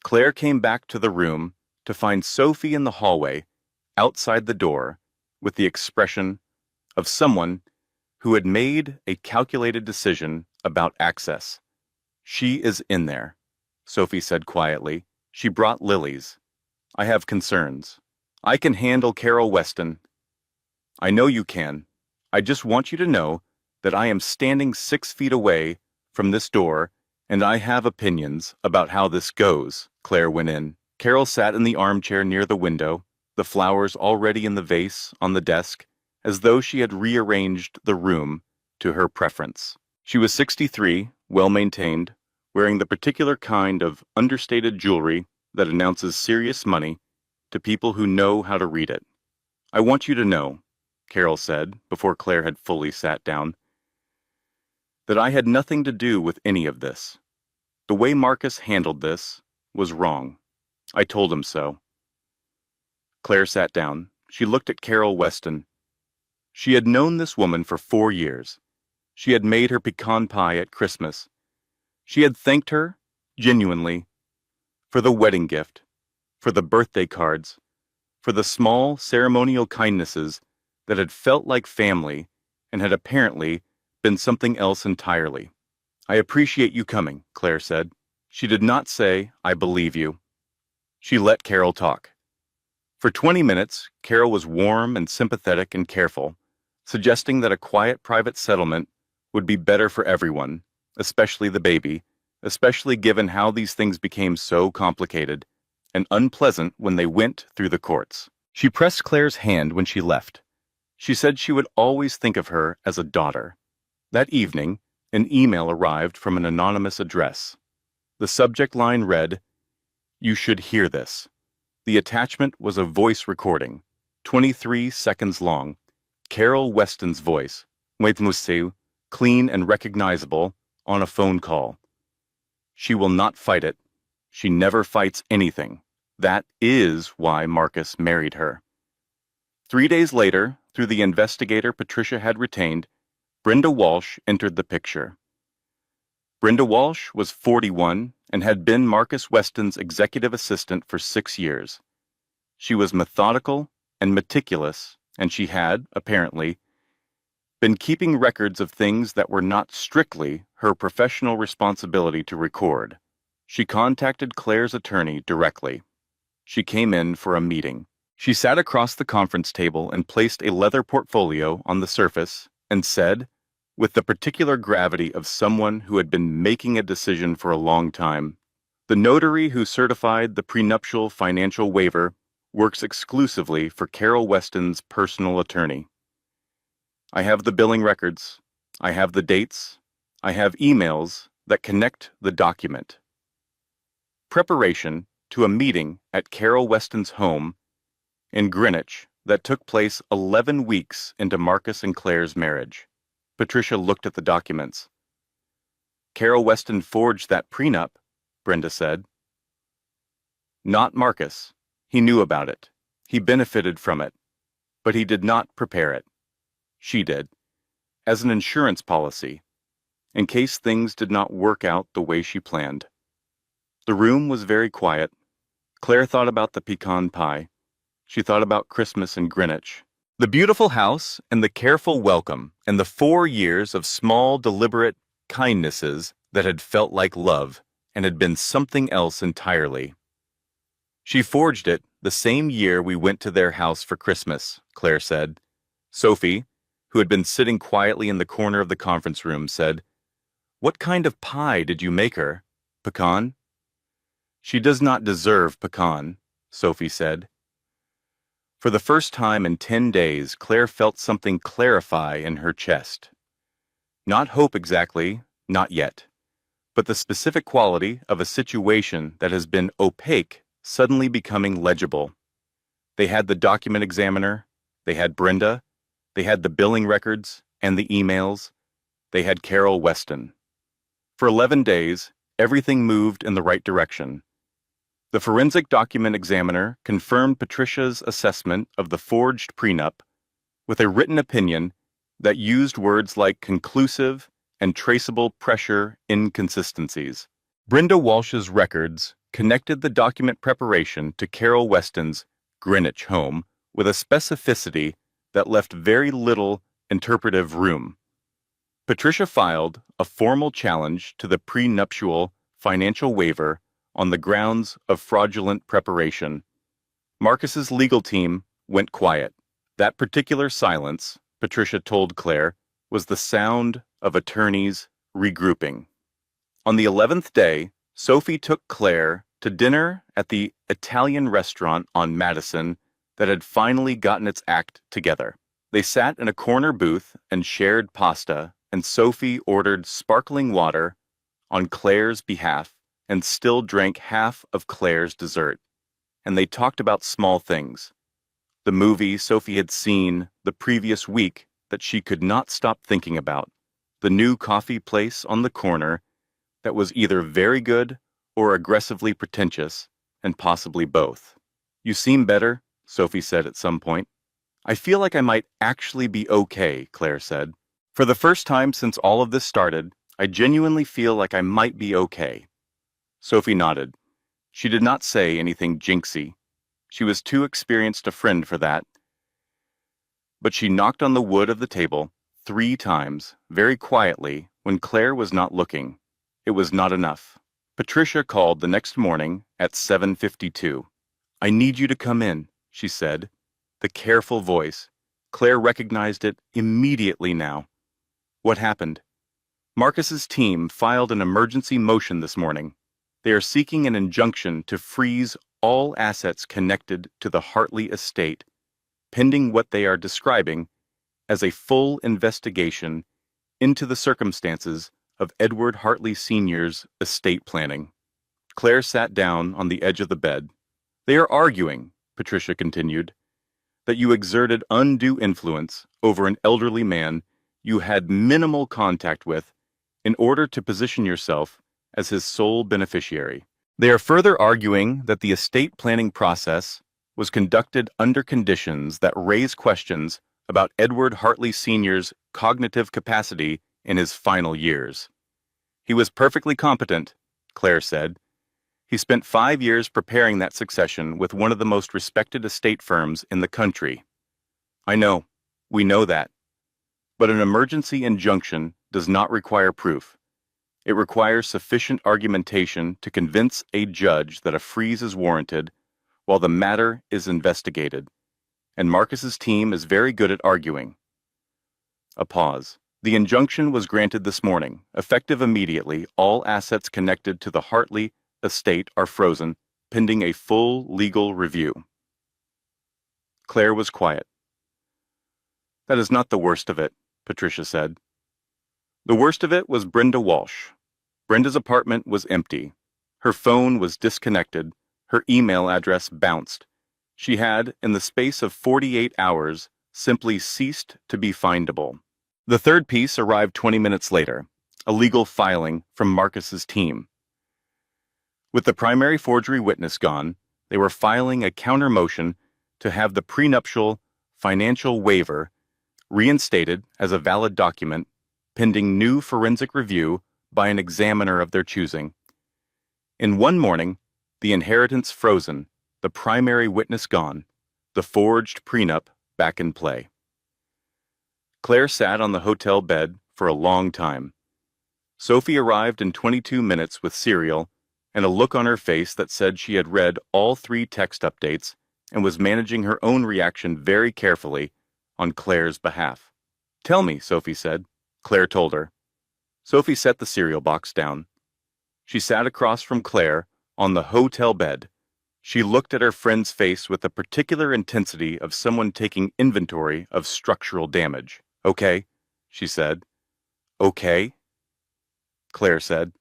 Claire came back to the room to find Sophie in the hallway, outside the door, with the expression of someone who had made a calculated decision about access. She is in there, Sophie said quietly. She brought lilies. I have concerns. I can handle Carol Weston. I know you can. I just want you to know that I am standing 6 feet away from this door, and I have opinions about how this goes, Claire went in. Carol sat in the armchair near the window, the flowers already in the vase on the desk, as though she had rearranged the room to her preference. She was 63, well-maintained, wearing the particular kind of understated jewelry that announces serious money to people who know how to read it. I want you to know, Carol said, before Claire had fully sat down, that I had nothing to do with any of this. The way Marcus handled this was wrong. I told him so. Claire sat down. She looked at Carol Weston. She had known this woman for 4 years. She had made her pecan pie at Christmas. She had thanked her, genuinely, for the wedding gift, for the birthday cards, for the small ceremonial kindnesses that had felt like family and had apparently been something else entirely. I appreciate you coming, Claire said. She did not say, I believe you. She let Carol talk. For 20 minutes, Carol was warm and sympathetic and careful, suggesting that a quiet private settlement would be better for everyone, especially the baby, especially given how these things became so complicated and unpleasant when they went through the courts. She pressed Claire's hand when she left. She said she would always think of her as a daughter. That evening, an email arrived from an anonymous address. The subject line read, "You should hear this." The attachment was a voice recording, 23 seconds long. Carol Weston's voice, clean and recognizable, on a phone call. She will not fight it. She never fights anything. That is why Marcus married her. 3 days later, through the investigator Patricia had retained, Brenda Walsh entered the picture. Brenda Walsh was 41 and had been Marcus Weston's executive assistant for 6 years. She was methodical and meticulous, and she had, apparently, been keeping records of things that were not strictly her professional responsibility to record. She contacted Claire's attorney directly. She came in for a meeting. She sat across the conference table and placed a leather portfolio on the surface and said, with the particular gravity of someone who had been making a decision for a long time, "The notary who certified the prenuptial financial waiver works exclusively for Carol Weston's personal attorney. I have the billing records, I have the dates, I have emails that connect the document." Preparation to a meeting at Carol Weston's home in Greenwich that took place 11 weeks into Marcus and Claire's marriage. Patricia looked at the documents. Carol Weston forged that prenup, Brenda said. Not Marcus. He knew about it. He benefited from it. But he did not prepare it. She did. As an insurance policy, in case things did not work out the way she planned. The room was very quiet. Claire thought about the pecan pie. She thought about Christmas in Greenwich. The beautiful house and the careful welcome and the 4 years of small, deliberate kindnesses that had felt like love and had been something else entirely. She forged it the same year we went to their house for Christmas, Claire said. Sophie, who had been sitting quietly in the corner of the conference room, said, "What kind of pie did you make her? Pecan?" "She does not deserve pecan," Sophie said. For the first time in 10 days, Claire felt something clarify in her chest. Not hope exactly, not yet, but the specific quality of a situation that has been opaque suddenly becoming legible. They had the document examiner, they had Brenda, they had the billing records and the emails, they had Carol Weston. For 11 days, everything moved in the right direction. The forensic document examiner confirmed Patricia's assessment of the forged prenup with a written opinion that used words like conclusive and traceable pressure inconsistencies. Brenda Walsh's records connected the document preparation to Carol Weston's Greenwich home with a specificity that left very little interpretive room. Patricia filed a formal challenge to the prenuptial financial waiver on the grounds of fraudulent preparation. Marcus's legal team went quiet. That particular silence, Patricia told Claire, was the sound of attorneys regrouping. On the 11th day, Sophie took Claire to dinner at the Italian restaurant on Madison that had finally gotten its act together. They sat in a corner booth and shared pasta, and Sophie ordered sparkling water on Claire's behalf and still drank half of Claire's dessert. And they talked about small things. The movie Sophie had seen the previous week that she could not stop thinking about. The new coffee place on the corner that was either very good or aggressively pretentious, and possibly both. "You seem better," Sophie said at some point. "I feel like I might actually be okay," Claire said. "For the first time since all of this started, I genuinely feel like I might be okay." Sophie nodded. She did not say anything jinxy. She was too experienced a friend for that. But she knocked on the wood of the table 3 times, very quietly, when Claire was not looking. It was not enough. Patricia called the next morning at 7:52. "I need you to come in," she said. The careful voice. Claire recognized it immediately now. "What happened?" "Marcus's team filed an emergency motion this morning. They are seeking an injunction to freeze all assets connected to the Hartley estate, pending what they are describing as a full investigation into the circumstances of Edward Hartley Sr.'s estate planning." Claire sat down on the edge of the bed. "They are arguing," Patricia continued, "that you exerted undue influence over an elderly man you had minimal contact with in order to position yourself as his sole beneficiary. They are further arguing that the estate planning process was conducted under conditions that raise questions about Edward Hartley Sr.'s cognitive capacity in his final years. "He was perfectly competent," Claire said. "He spent 5 years preparing that succession with one of the most respected estate firms in the country." "I know. We know that. But an emergency injunction does not require proof. It requires sufficient argumentation to convince a judge that a freeze is warranted while the matter is investigated, and Marcus's team is very good at arguing." A pause. "The injunction was granted this morning. Effective immediately, all assets connected to the Hartley estate are frozen, pending a full legal review." Claire was quiet. "That is not the worst of it," Patricia said. "The worst of it was Brenda Walsh. Brenda's apartment was empty. Her phone was disconnected. Her email address bounced. She had, in the space of 48 hours, simply ceased to be findable." The third piece arrived 20 minutes later, a legal filing from Marcus's team. With the primary forgery witness gone, they were filing a counter motion to have the prenuptial financial waiver reinstated as a valid document, pending new forensic review by an examiner of their choosing. In one morning, the inheritance frozen, the primary witness gone, the forged prenup back in play. Claire sat on the hotel bed for a long time. Sophie arrived in 22 minutes with cereal and a look on her face that said she had read all 3 text updates and was managing her own reaction very carefully on Claire's behalf. "Tell me," Sophie said. Claire told her. Sophie set the cereal box down. She sat across from Claire on the hotel bed. She looked at her friend's face with the particular intensity of someone taking inventory of structural damage. "Okay," she said. "Okay," Claire said.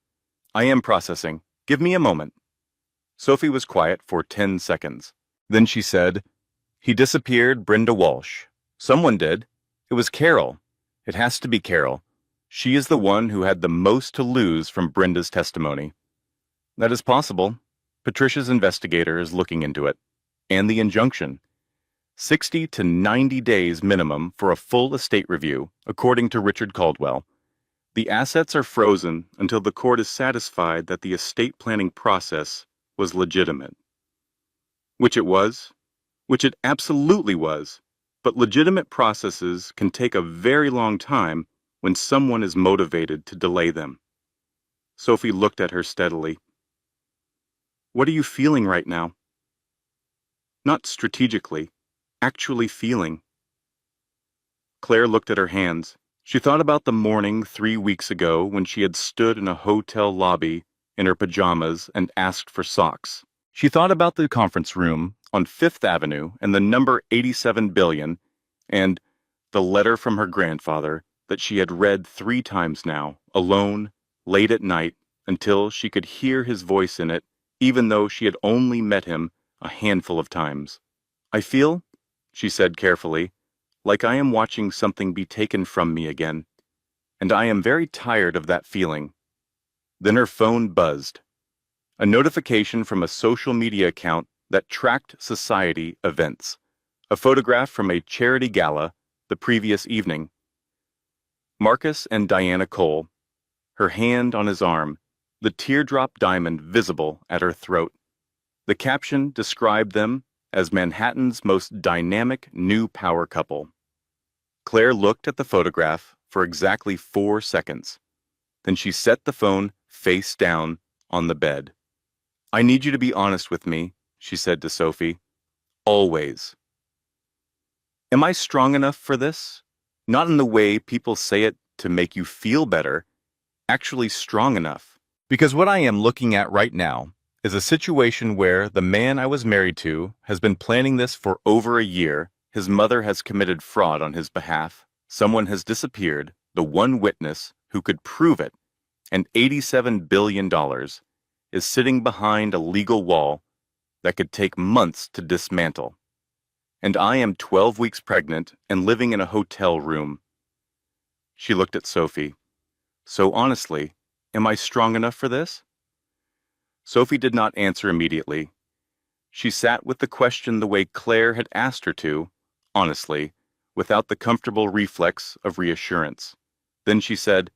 "I am processing. Give me a moment." Sophie was quiet for 10 seconds. Then she said, "He disappeared, Brenda Walsh. Someone did. It was Carol. It has to be Carol. She is the one who had the most to lose from Brenda's testimony." "That is possible. Patricia's investigator is looking into it. And the injunction. 60 to 90 days minimum for a full estate review, according to Richard Caldwell. The assets are frozen until the court is satisfied that the estate planning process was legitimate." Which it was. Which it absolutely was. But legitimate processes can take a very long time when someone is motivated to delay them. Sophie looked at her steadily. "What are you feeling right now?" "Not strategically, actually feeling." Claire looked at her hands. She thought about the morning 3 weeks ago when she had stood in a hotel lobby in her pajamas and asked for socks. She thought about the conference room on Fifth Avenue and the number 87 billion and the letter from her grandfather that she had read 3 times now, alone, late at night, until she could hear his voice in it, even though she had only met him a handful of times. "I feel," she said carefully, "like I am watching something be taken from me again, and I am very tired of that feeling." Then her phone buzzed. A notification from a social media account that tracked society events. A photograph from a charity gala the previous evening. Marcus and Diana Cole, her hand on his arm, the teardrop diamond visible at her throat. The caption described them as Manhattan's most dynamic new power couple. Claire looked at the photograph for exactly 4 seconds. Then she set the phone face down on the bed. "I need you to be honest with me," she said to Sophie. "Always." "Am I strong enough for this? Not in the way people say it to make you feel better. Actually strong enough. Because what I am looking at right now is a situation where the man I was married to has been planning this for over a year. His mother has committed fraud on his behalf. Someone has disappeared, the one witness who could prove it, and $87 billion is sitting behind a legal wall that could take months to dismantle. And I am 12 weeks pregnant and living in a hotel room." She looked at Sophie. "So honestly, am I strong enough for this?" Sophie did not answer immediately. She sat with the question the way Claire had asked her to, honestly, without the comfortable reflex of reassurance. Then she said,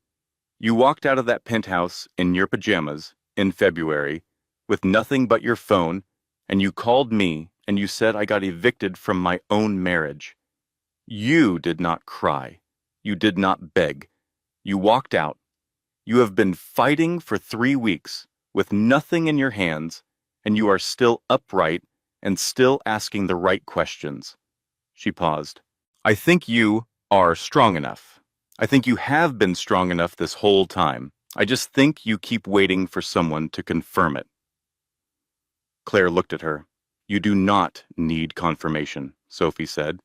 "You walked out of that penthouse in your pajamas in February with nothing but your phone, and you called me and you said I got evicted from my own marriage. You did not cry. You did not beg. You walked out. You have been fighting for 3 weeks with nothing in your hands, and you are still upright and still asking the right questions." She paused. "I think you are strong enough. I think you have been strong enough this whole time. I just think you keep waiting for someone to confirm it." Claire looked at her. "You do not need confirmation," Sophie said.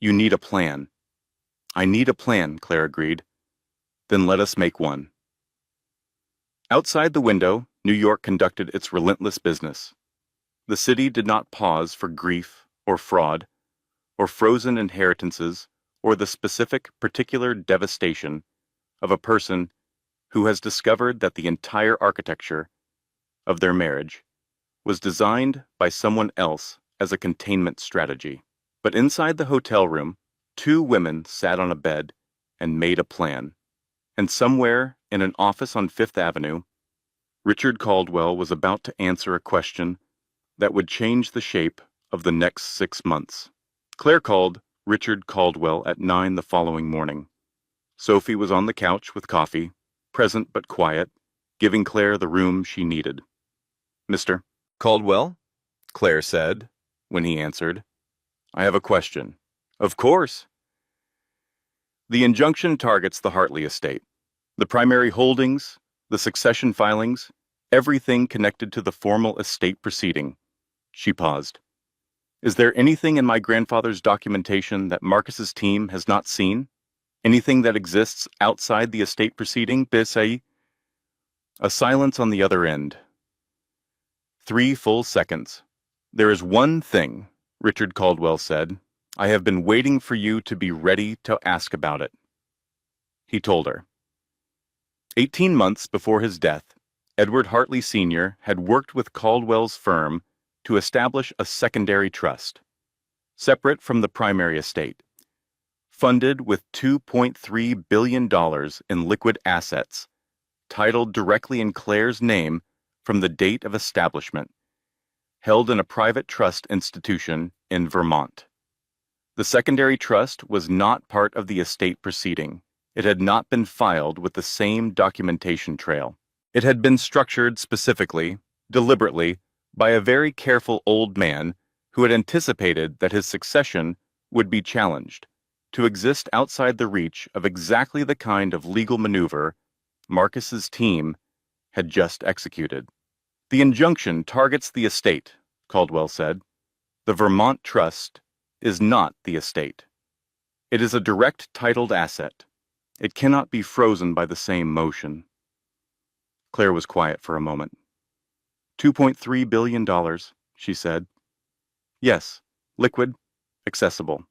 "You need a plan." "I need a plan," Claire agreed. "Then let us make one." Outside the window, New York conducted its relentless business. The city did not pause for grief or fraud, or frozen inheritances, or the specific, particular devastation of a person who has discovered that the entire architecture of their marriage was designed by someone else as a containment strategy. But inside the hotel room, 2 women sat on a bed and made a plan. And somewhere in an office on Fifth Avenue, Richard Caldwell was about to answer a question that would change the shape of the next 6 months. Claire called Richard Caldwell at 9 the following morning. Sophie was on the couch with coffee, present but quiet, giving Claire the room she needed. "Mr. Caldwell?" Claire said, when he answered. "I have a question." "Of course." The injunction targets the Hartley estate, the primary holdings, the succession filings, everything connected to the formal estate proceeding. She paused. "Is there anything in my grandfather's documentation that Marcus's team has not seen? Anything that exists outside the estate proceeding, Bisai?" A silence on the other end. 3 full seconds. "There is one thing," Richard Caldwell said. "I have been waiting for you to be ready to ask about it." He told her. 18 months before his death, Edward Hartley Sr. had worked with Caldwell's firm to establish a secondary trust, separate from the primary estate, funded with $2.3 billion in liquid assets, titled directly in Claire's name from the date of establishment, held in a private trust institution in Vermont. The secondary trust was not part of the estate proceeding. It had not been filed with the same documentation trail. It had been structured specifically, deliberately, by a very careful old man who had anticipated that his succession would be challenged, to exist outside the reach of exactly the kind of legal maneuver Marcus's team had just executed. "The injunction targets the estate," Caldwell said. "The Vermont Trust is not the estate. It is a direct titled asset. It cannot be frozen by the same motion." Claire was quiet for a moment. $2.3 billion, she said. "Yes, liquid, accessible.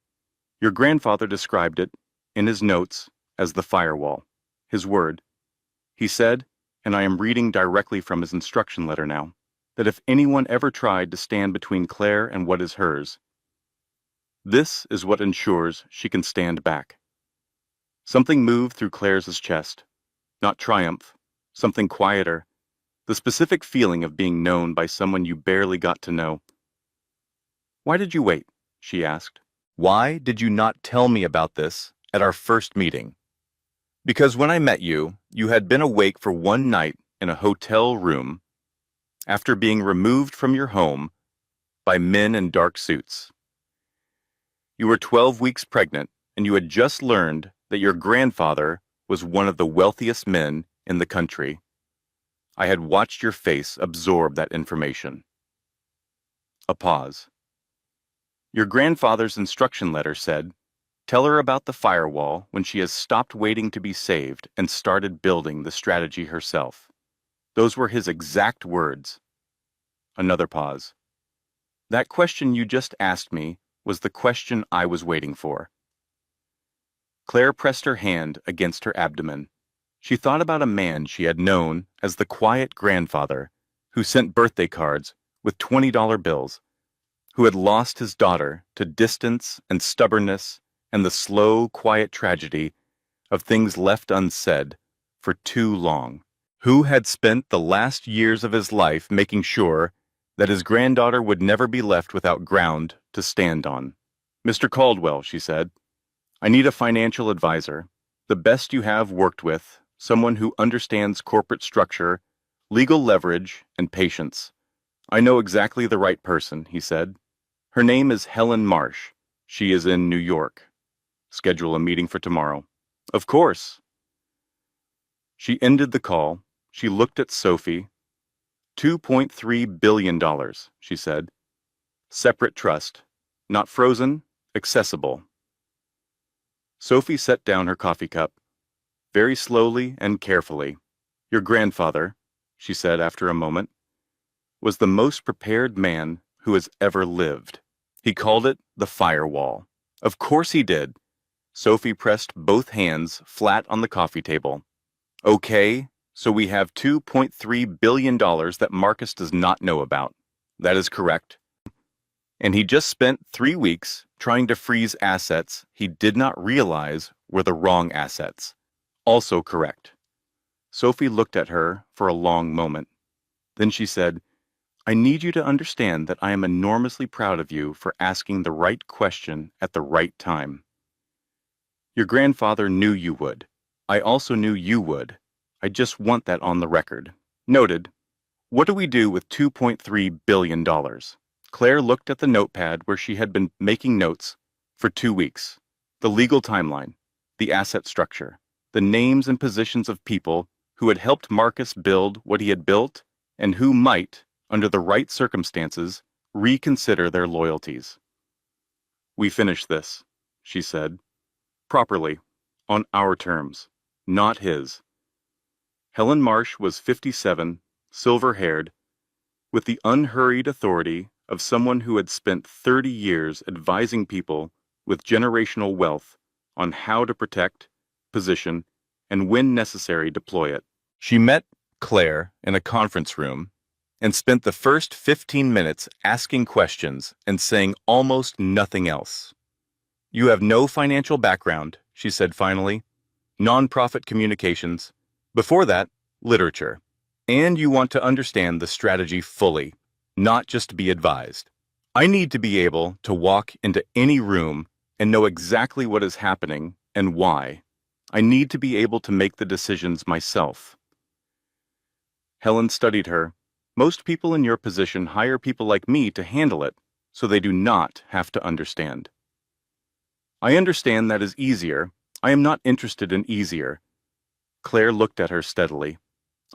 Your grandfather described it, in his notes, as the firewall, his word. He said, and I am reading directly from his instruction letter now, that if anyone ever tried to stand between Claire and what is hers, this is what ensures she can stand back." Something moved through Claire's chest. Not triumph, something quieter, the specific feeling of being known by someone you barely got to know. "Why did you wait?" she asked. "Why did you not tell me about this at our first meeting?" "Because when I met you, you had been awake for one night in a hotel room after being removed from your home by men in dark suits. You were 12 weeks pregnant, and you had just learned that your grandfather was one of the wealthiest men in the country. I had watched your face absorb that information." A pause. "Your grandfather's instruction letter said, 'Tell her about the firewall when she has stopped waiting to be saved and started building the strategy herself.' Those were his exact words." Another pause. "That question you just asked me was the question I was waiting for." Claire pressed her hand against her abdomen. She thought about a man she had known as the quiet grandfather who sent birthday cards with $20 bills, who had lost his daughter to distance and stubbornness and the slow, quiet tragedy of things left unsaid for too long, who had spent the last years of his life making sure that his granddaughter would never be left without ground to stand on. "Mr. Caldwell," she said, "I need a financial advisor, the best you have worked with, someone who understands corporate structure, legal leverage, and patience." "I know exactly the right person," he said. "Her name is Helen Marsh. She is in New York. Schedule a meeting for tomorrow." "Of course." She ended the call. She looked at Sophie. $2.3 billion, she said. "Separate trust. Not frozen, accessible." Sophie set down her coffee cup, very slowly and carefully. "Your grandfather," she said after a moment, "was the most prepared man who has ever lived. He called it the firewall." "Of course he did." Sophie pressed both hands flat on the coffee table. "Okay, so we have $2.3 billion that Marcus does not know about." "That is correct." "And he just spent 3 weeks trying to freeze assets he did not realize were the wrong assets." "Also correct." Sophie looked at her for a long moment. Then she said, "I need you to understand that I am enormously proud of you for asking the right question at the right time. Your grandfather knew you would. I also knew you would. I just want that on the record. Noted. What do we do with $2.3 billion? Claire looked at the notepad where she had been making notes for 2 weeks. The legal timeline, the asset structure, the names and positions of people who had helped Marcus build what he had built and who might, under the right circumstances, reconsider their loyalties. We finish this, she said, properly, on our terms, not his. Helen Marsh was 57, silver-haired, with the unhurried authority of someone who had spent 30 years advising people with generational wealth on how to protect, position, and when necessary deploy it. She met Claire in a conference room and spent the first 15 minutes asking questions and saying almost nothing else. You have no financial background, she said finally. Nonprofit communications. Before that, literature. And you want to understand the strategy fully, not just be advised. I need to be able to walk into any room and know exactly what is happening and why. I need to be able to make the decisions myself. Helen studied her. Most people in your position hire people like me to handle it, so they do not have to understand. I understand that is easier. I am not interested in easier. Claire looked at her steadily.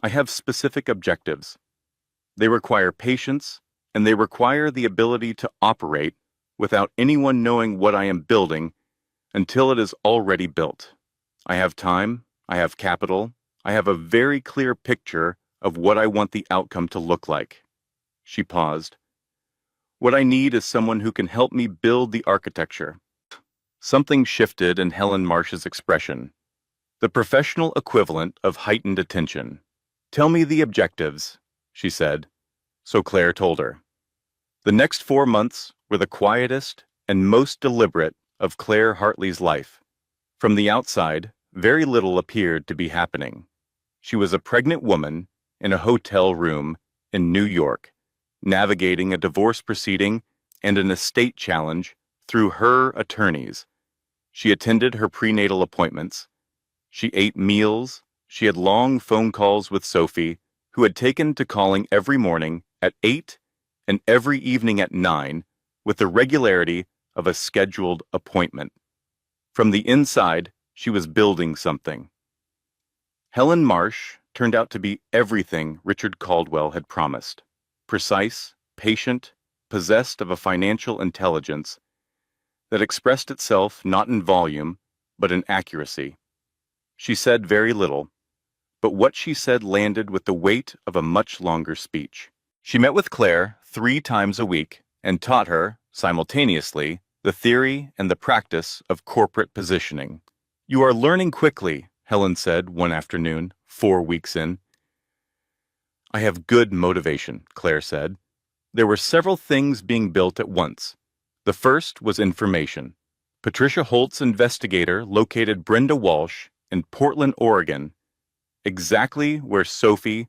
I have specific objectives. They require patience, and they require the ability to operate without anyone knowing what I am building until it is already built. I have time, I have capital, I have a very clear picture of what I want the outcome to look like. She paused. What I need is someone who can help me build the architecture. Something shifted in Helen Marsh's expression. The professional equivalent of heightened attention. Tell me the objectives, she said. So Claire told her. The next 4 months were the quietest and most deliberate of Claire Hartley's life. From the outside, very little appeared to be happening. She was a pregnant woman in a hotel room in New York, navigating a divorce proceeding and an estate challenge through her attorneys. She attended her prenatal appointments. She ate meals. She had long phone calls with Sophie, who had taken to calling every morning at 8 and every evening at 9 with the regularity of a scheduled appointment. From the inside, she was building something. Helen Marsh turned out to be everything Richard Caldwell had promised. Precise, patient, possessed of a financial intelligence that expressed itself not in volume, but in accuracy. She said very little, but what she said landed with the weight of a much longer speech. She met with Claire 3 times a week and taught her, simultaneously, the theory and the practice of corporate positioning. You are learning quickly, Helen said one afternoon, 4 weeks in. I have good motivation, Claire said. There were several things being built at once. The first was information. Patricia Holt's investigator located Brenda Walsh in Portland, Oregon, exactly where Sophie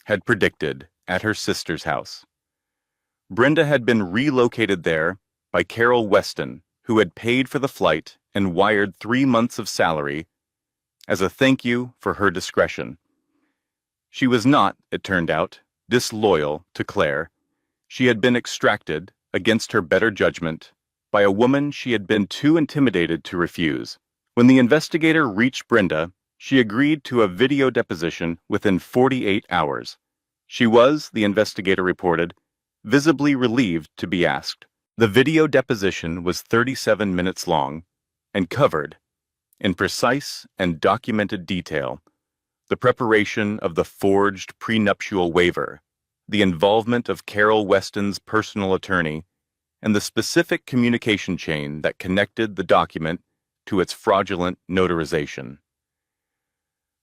had predicted at her sister's house. Brenda had been relocated there by Carol Weston, who had paid for the flight and wired 3 months of salary as a thank you for her discretion. She was not, it turned out, disloyal to Claire. She had been extracted, against her better judgment, by a woman she had been too intimidated to refuse. When the investigator reached Brenda, she agreed to a video deposition within 48 hours. She was, the investigator reported, visibly relieved to be asked. The video deposition was 37 minutes long and covered, in precise and documented detail, the preparation of the forged prenuptial waiver, the involvement of Carol Weston's personal attorney, and the specific communication chain that connected the document to its fraudulent notarization.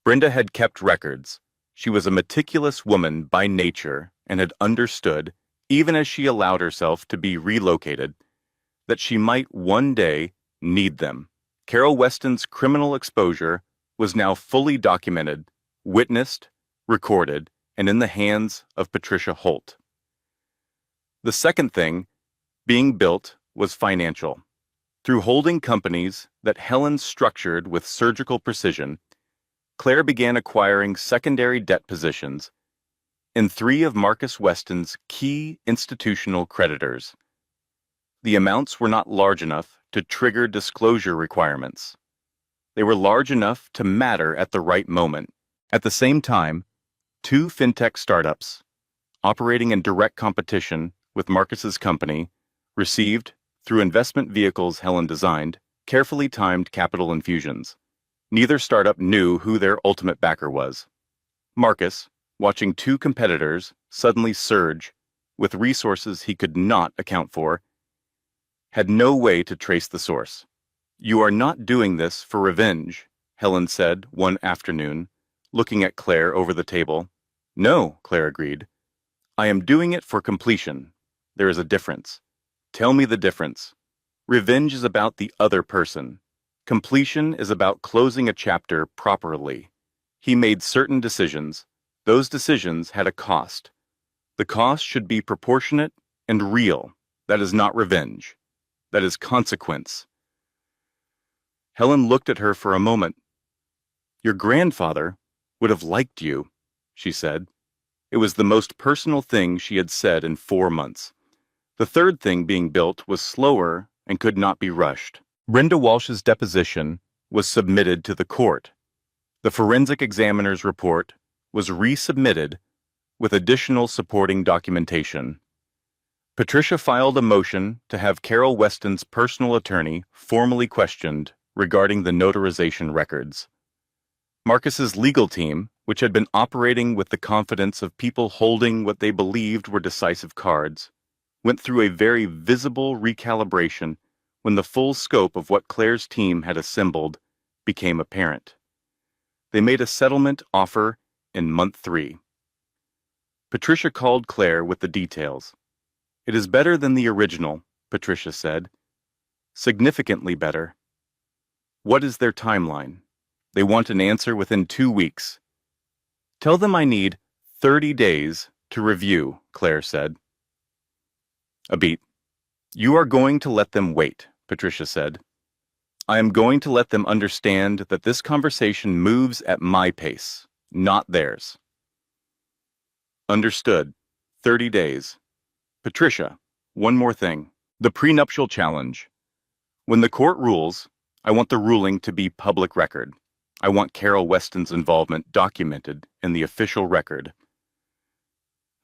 Brenda had kept records. She was a meticulous woman by nature and had understood, even as she allowed herself to be relocated, that she might one day need them. Carol Weston's criminal exposure was now fully documented, witnessed, recorded, and in the hands of Patricia Holt. The second thing being built was financial. Through holding companies that Helen structured with surgical precision, Claire began acquiring secondary debt positions in three of Marcus Weston's key institutional creditors. The amounts were not large enough to trigger disclosure requirements. They were large enough to matter at the right moment. At the same time, two fintech startups, operating in direct competition with Marcus's company, received, through investment vehicles Helen designed, carefully timed capital infusions. Neither startup knew who their ultimate backer was. Marcus, watching two competitors suddenly surge with resources he could not account for, had no way to trace the source. "You are not doing this for revenge," Helen said one afternoon, looking at Claire over the table. "No," Claire agreed. "I am doing it for completion. There is a difference. Tell me the difference. Revenge is about the other person. Completion is about closing a chapter properly." He made certain decisions. Those decisions had a cost. The cost should be proportionate and real. That is not revenge. That is consequence. Helen looked at her for a moment. "Your grandfather would have liked you," she said. It was the most personal thing she had said in 4 months. The third thing being built was slower and could not be rushed. Brenda Walsh's deposition was submitted to the court. The forensic examiner's report was resubmitted with additional supporting documentation. Patricia filed a motion to have Carol Weston's personal attorney formally questioned regarding the notarization records. Marcus's legal team, which had been operating with the confidence of people holding what they believed were decisive cards, went through a very visible recalibration when the full scope of what Claire's team had assembled became apparent. They made a settlement offer in month 3. Patricia called Claire with the details. "It is better than the original," Patricia said. "Significantly better." "What is their timeline?" "They want an answer within 2 weeks." "Tell them I need 30 days to review," Claire said. A beat. "You are going to let them wait," Patricia said. "I am going to let them understand that this conversation moves at my pace, not theirs." "Understood. 30 days. Patricia, one more thing. The prenuptial challenge. When the court rules, I want the ruling to be public record. I want Carol Weston's involvement documented in the official record.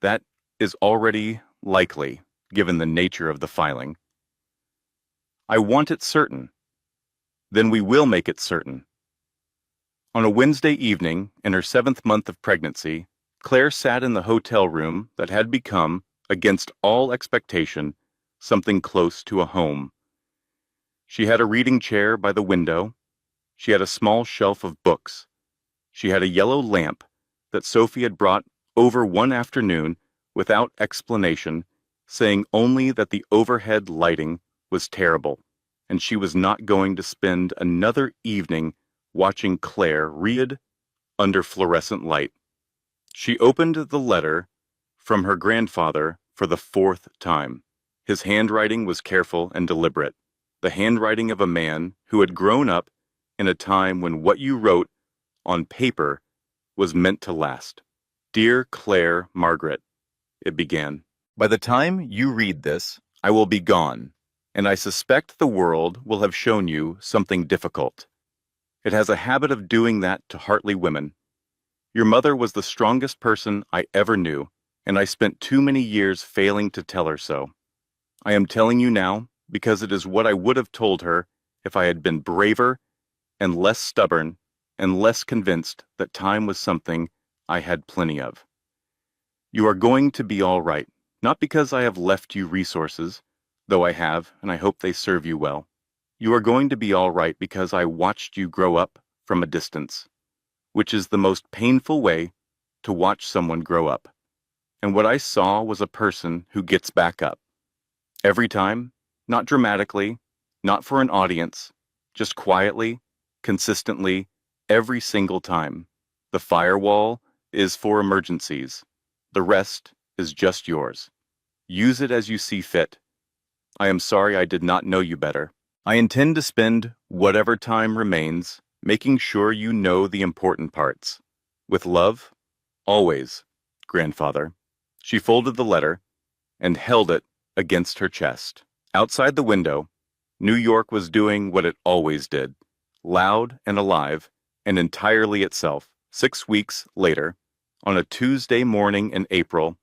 That is already likely, given the nature of the filing. I want it certain. Then we will make it certain." On a Wednesday evening, in her 7th month of pregnancy, Claire sat in the hotel room that had become, against all expectation, something close to a home. She had a reading chair by the window. She had a small shelf of books. She had a yellow lamp that Sophie had brought over one afternoon without explanation, saying only that the overhead lighting was terrible, and she was not going to spend another evening watching Claire read under fluorescent light. She opened the letter from her grandfather for the 4th time. His handwriting was careful and deliberate, the handwriting of a man who had grown up in a time when what you wrote on paper was meant to last. "Dear Claire Margaret," it began. "By the time you read this, I will be gone, and I suspect the world will have shown you something difficult. It has a habit of doing that to heartly women. Your mother was the strongest person I ever knew, and I spent too many years failing to tell her so. I am telling you now because it is what I would have told her if I had been braver and less stubborn and less convinced that time was something I had plenty of. You are going to be all right, not because I have left you resources, though I have, and I hope they serve you well. You are going to be all right because I watched you grow up from a distance, which is the most painful way to watch someone grow up. And what I saw was a person who gets back up. Every time, not dramatically, not for an audience, just quietly, consistently, every single time. The firewall is for emergencies. The rest is just yours. Use it as you see fit. I am sorry I did not know you better. I intend to spend whatever time remains making sure you know the important parts. With love, always, grandfather. She folded the letter and held it against her chest. Outside the window, New York was doing what it always did, loud and alive, and entirely itself. 6 weeks later, on a Tuesday morning in April,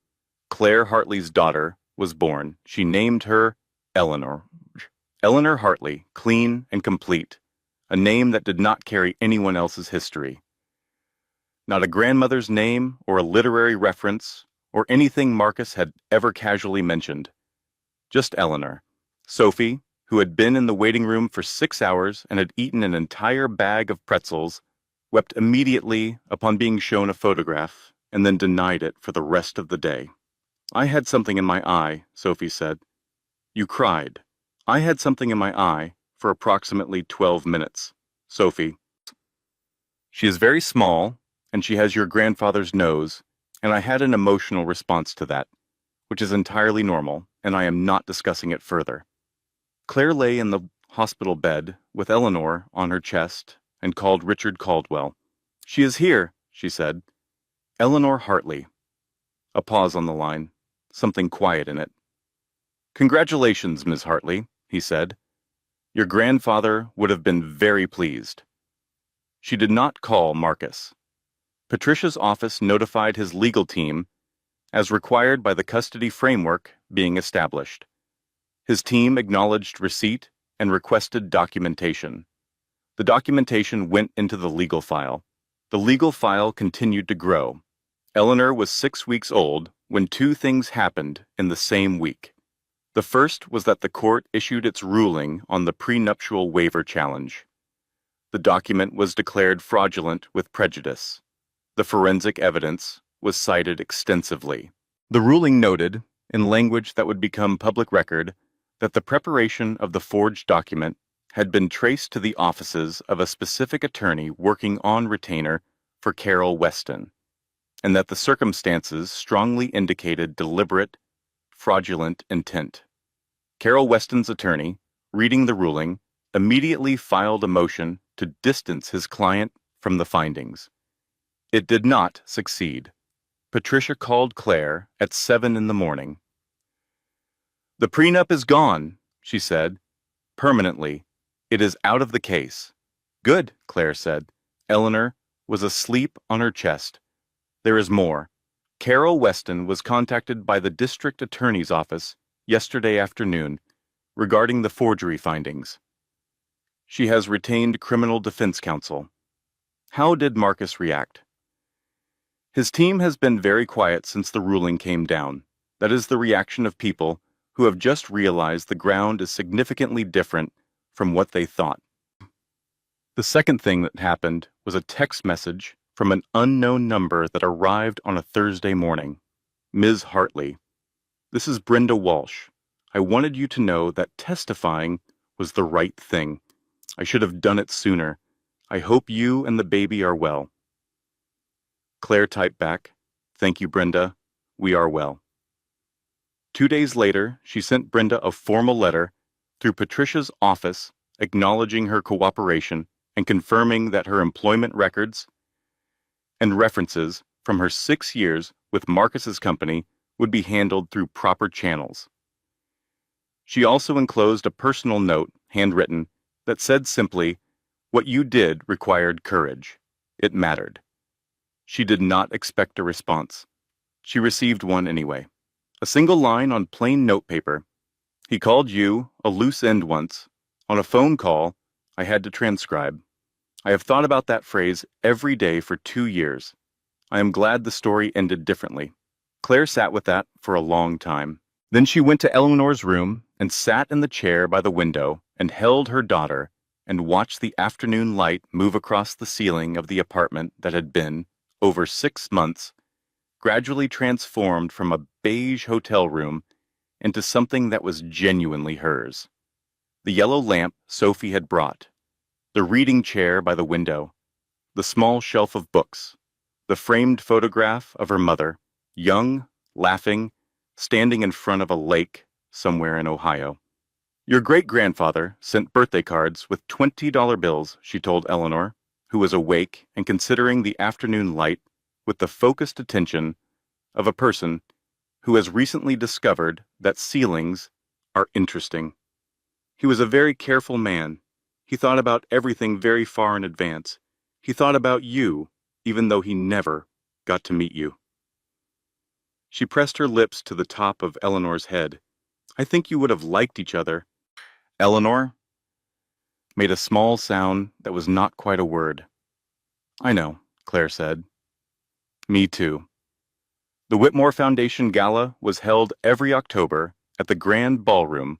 Claire Hartley's daughter was born. She named her Eleanor. Eleanor Hartley, clean and complete, a name that did not carry anyone else's history. Not a grandmother's name or a literary reference or anything Marcus had ever casually mentioned. Just Eleanor. Sophie, who had been in the waiting room for 6 hours and had eaten an entire bag of pretzels, wept immediately upon being shown a photograph and then denied it for the rest of the day. I had something in my eye, Sophie said. You cried. I had something in my eye for approximately 12 minutes. Sophie. She is very small, and she has your grandfather's nose, and I had an emotional response to that, which is entirely normal, and I am not discussing it further. Claire lay in the hospital bed with Eleanor on her chest and called Richard Caldwell. She is here, she said. Eleanor Hartley. A pause on the line, something quiet in it. Congratulations, Ms. Hartley, he said. Your grandfather would have been very pleased. She did not call Marcus. Patricia's office notified his legal team, as required by the custody framework being established. His team acknowledged receipt and requested documentation. The documentation went into the legal file. The legal file continued to grow. Eleanor was 6 weeks old when two things happened in the same week. The first was that the court issued its ruling on the prenuptial waiver challenge. The document was declared fraudulent with prejudice. The forensic evidence was cited extensively. The ruling noted, in language that would become public record, that the preparation of the forged document had been traced to the offices of a specific attorney working on retainer for Carol Weston, and that the circumstances strongly indicated deliberate, fraudulent intent. Carol Weston's attorney, reading the ruling, immediately filed a motion to distance his client from the findings. It did not succeed. Patricia called Claire at 7 in the morning. The prenup is gone, she said. Permanently. It is out of the case. Good, Claire said. Eleanor was asleep on her chest. There is more. Carol Weston was contacted by the district attorney's office yesterday afternoon regarding the forgery findings. She has retained criminal defense counsel. How did Marcus react? His team has been very quiet since the ruling came down. That is the reaction of people who have just realized the ground is significantly different from what they thought. The second thing that happened was a text message from an unknown number that arrived on a Thursday morning. Ms. Hartley. This is Brenda Walsh. I wanted you to know that testifying was the right thing. I should have done it sooner. I hope you and the baby are well. Claire typed back, Thank you, Brenda. We are well. 2 days later, she sent Brenda a formal letter through Patricia's office acknowledging her cooperation and confirming that her employment records and references from her 6 years with Marcus's company would be handled through proper channels. She also enclosed a personal note, handwritten, that said simply, What you did required courage. It mattered. She did not expect a response. She received one anyway. A single line on plain notepaper. He called you a loose end once. On a phone call, I had to transcribe. I have thought about that phrase every day for 2 years. I am glad the story ended differently. Claire sat with that for a long time. Then she went to Eleanor's room and sat in the chair by the window and held her daughter and watched the afternoon light move across the ceiling of the apartment that had been, over 6 months, gradually transformed from a beige hotel room into something that was genuinely hers. The yellow lamp Sophie had brought, the reading chair by the window, the small shelf of books, the framed photograph of her mother, young, laughing, standing in front of a lake somewhere in Ohio. Your great-grandfather sent birthday cards with $20 bills, she told Eleanor. who was awake and considering the afternoon light with the focused attention of a person who has recently discovered that ceilings are interesting. He was a very careful man. He thought about everything very far in advance. He thought about you, even though he never got to meet you. She pressed her lips to the top of Eleanor's head. I think you would have liked each other. Eleanor made a small sound that was not quite a word. I know, Claire said. Me too. The Whitmore Foundation Gala was held every October at the Grand Ballroom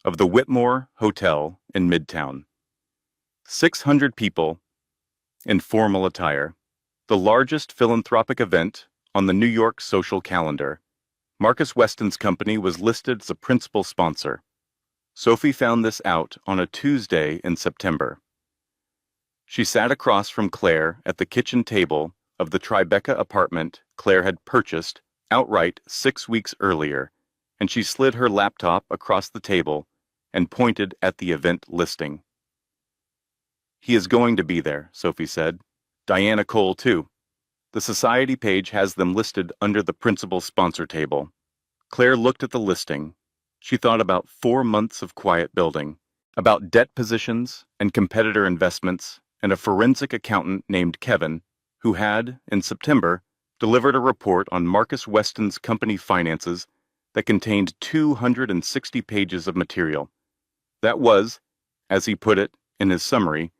of the Whitmore Hotel in Midtown. 600 people in formal attire, the largest philanthropic event on the New York social calendar. Marcus Weston's company was listed as a principal sponsor. Sophie found this out on a Tuesday in September. She sat across from Claire at the kitchen table of the Tribeca apartment Claire had purchased outright 6 weeks earlier, and she slid her laptop across the table and pointed at the event listing. He is going to be there, Sophie said. Diana Cole, too. The society page has them listed under the principal sponsor table. Claire looked at the listing. She thought about 4 months of quiet building, about debt positions and competitor investments, and a forensic accountant named Kevin, who had, in September, delivered a report on Marcus Weston's company finances that contained 260 pages of material. That was, as he put it in his summary,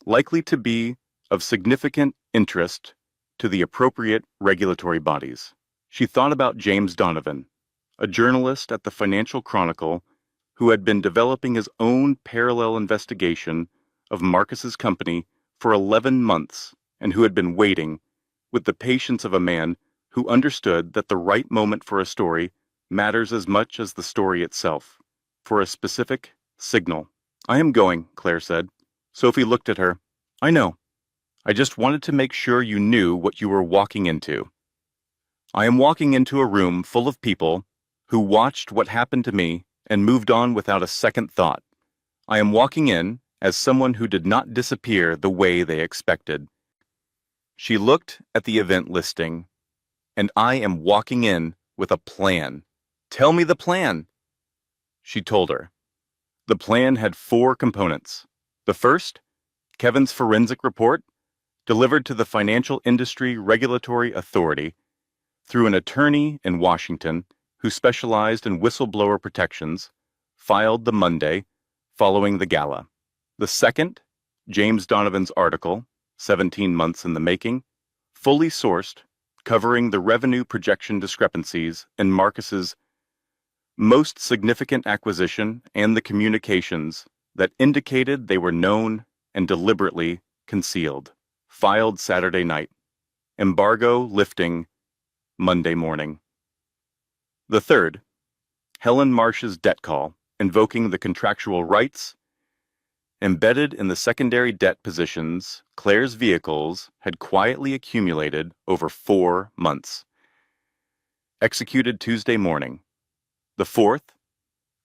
likely to be of significant interest to the appropriate regulatory bodies. She thought about James Donovan, a journalist at the Financial Chronicle who had been developing his own parallel investigation of Marcus's company for 11 months and who had been waiting with the patience of a man who understood that the right moment for a story matters as much as the story itself, for a specific signal. I am going, Claire said. Sophie looked at her. I know. I just wanted to make sure you knew what you were walking into. I am walking into a room full of people who watched what happened to me and moved on without a second thought. I am walking in as someone who did not disappear the way they expected. She looked at the event listing, and I am walking in with a plan. Tell me the plan. She told her. The plan had 4 components. The first, Kevin's forensic report, delivered to the Financial Industry Regulatory Authority through an attorney in Washington who specialized in whistleblower protections, filed the Monday following the gala. The second, James Donovan's article, 17 months in the making, fully sourced, covering the revenue projection discrepancies in Marcus's most significant acquisition and the communications that indicated they were known and deliberately concealed, filed Saturday night, embargo lifting Monday morning. The third, Helen Marsh's debt call, invoking the contractual rights embedded in the secondary debt positions Claire's vehicles had quietly accumulated over 4 months. Executed Tuesday morning. The fourth,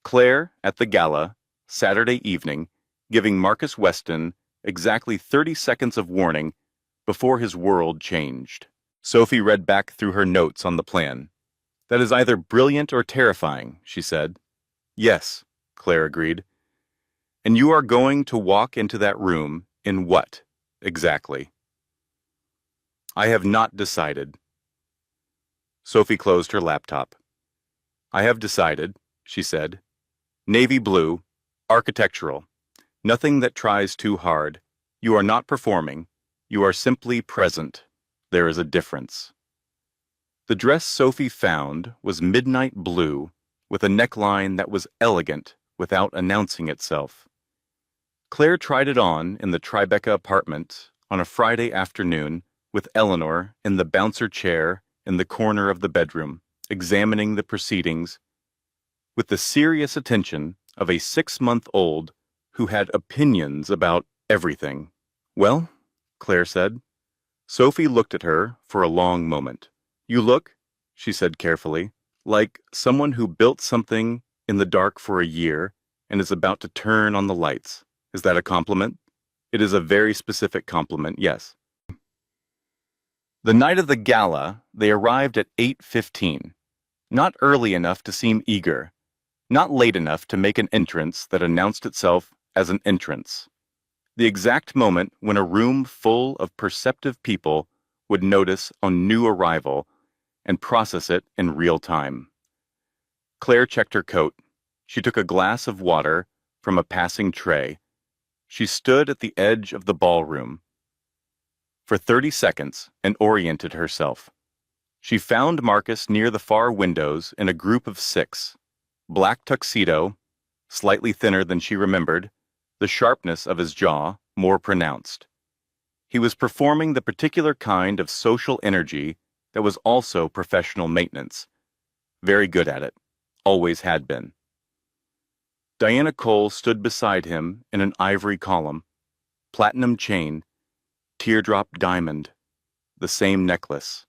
Claire at the gala, Saturday evening, giving Marcus Weston exactly 30 seconds of warning before his world changed. Sophie read back through her notes on the plan. That is either brilliant or terrifying, she said. Yes, Claire agreed. And you are going to walk into that room in what, exactly? I have not decided. Sophie closed her laptop. I have decided, she said. Navy blue, architectural. Nothing that tries too hard. You are not performing. You are simply present. There is a difference. The dress Sophie found was midnight blue with a neckline that was elegant without announcing itself. Claire tried it on in the Tribeca apartment on a Friday afternoon with Eleanor in the bouncer chair in the corner of the bedroom, examining the proceedings with the serious attention of a 6-month-old who had opinions about everything. Well, Claire said. Sophie looked at her for a long moment. You look, she said carefully, like someone who built something in the dark for a year and is about to turn on the lights. Is that a compliment? It is a very specific compliment, yes. The night of the gala, they arrived at 8:15. Not early enough to seem eager, not late enough to make an entrance that announced itself as an entrance. The exact moment when a room full of perceptive people would notice a new arrival and process it in real time. Claire checked her coat. She took a glass of water from a passing tray. She stood at the edge of the ballroom for 30 seconds and oriented herself. She found Marcus near the far windows in a group of 6. Black tuxedo, slightly thinner than she remembered, the sharpness of his jaw more pronounced. He was performing the particular kind of social energy that was also professional maintenance. Very good at it. Always had been. Diana Cole stood beside him in an ivory column, platinum chain, teardrop diamond, the same necklace.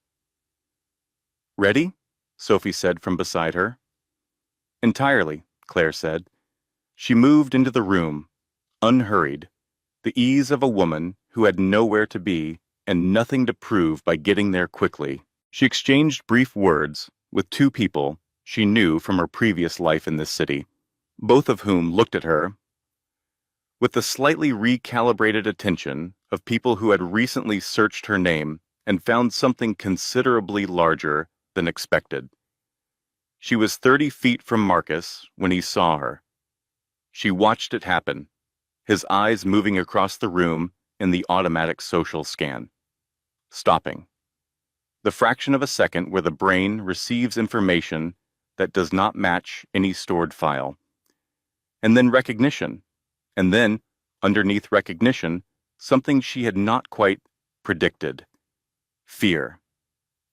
"Ready?" Sophie said from beside her. "Entirely," Claire said. She moved into the room, unhurried, the ease of a woman who had nowhere to be and nothing to prove by getting there quickly. She exchanged brief words with 2 people she knew from her previous life in this city, both of whom looked at her with the slightly recalibrated attention of people who had recently searched her name and found something considerably larger than expected. She was 30 feet from Marcus when he saw her. She watched it happen, his eyes moving across the room in the automatic social scan. Stopping. The fraction of a second where the brain receives information that does not match any stored file. And then recognition. And then, underneath recognition, something she had not quite predicted. Fear.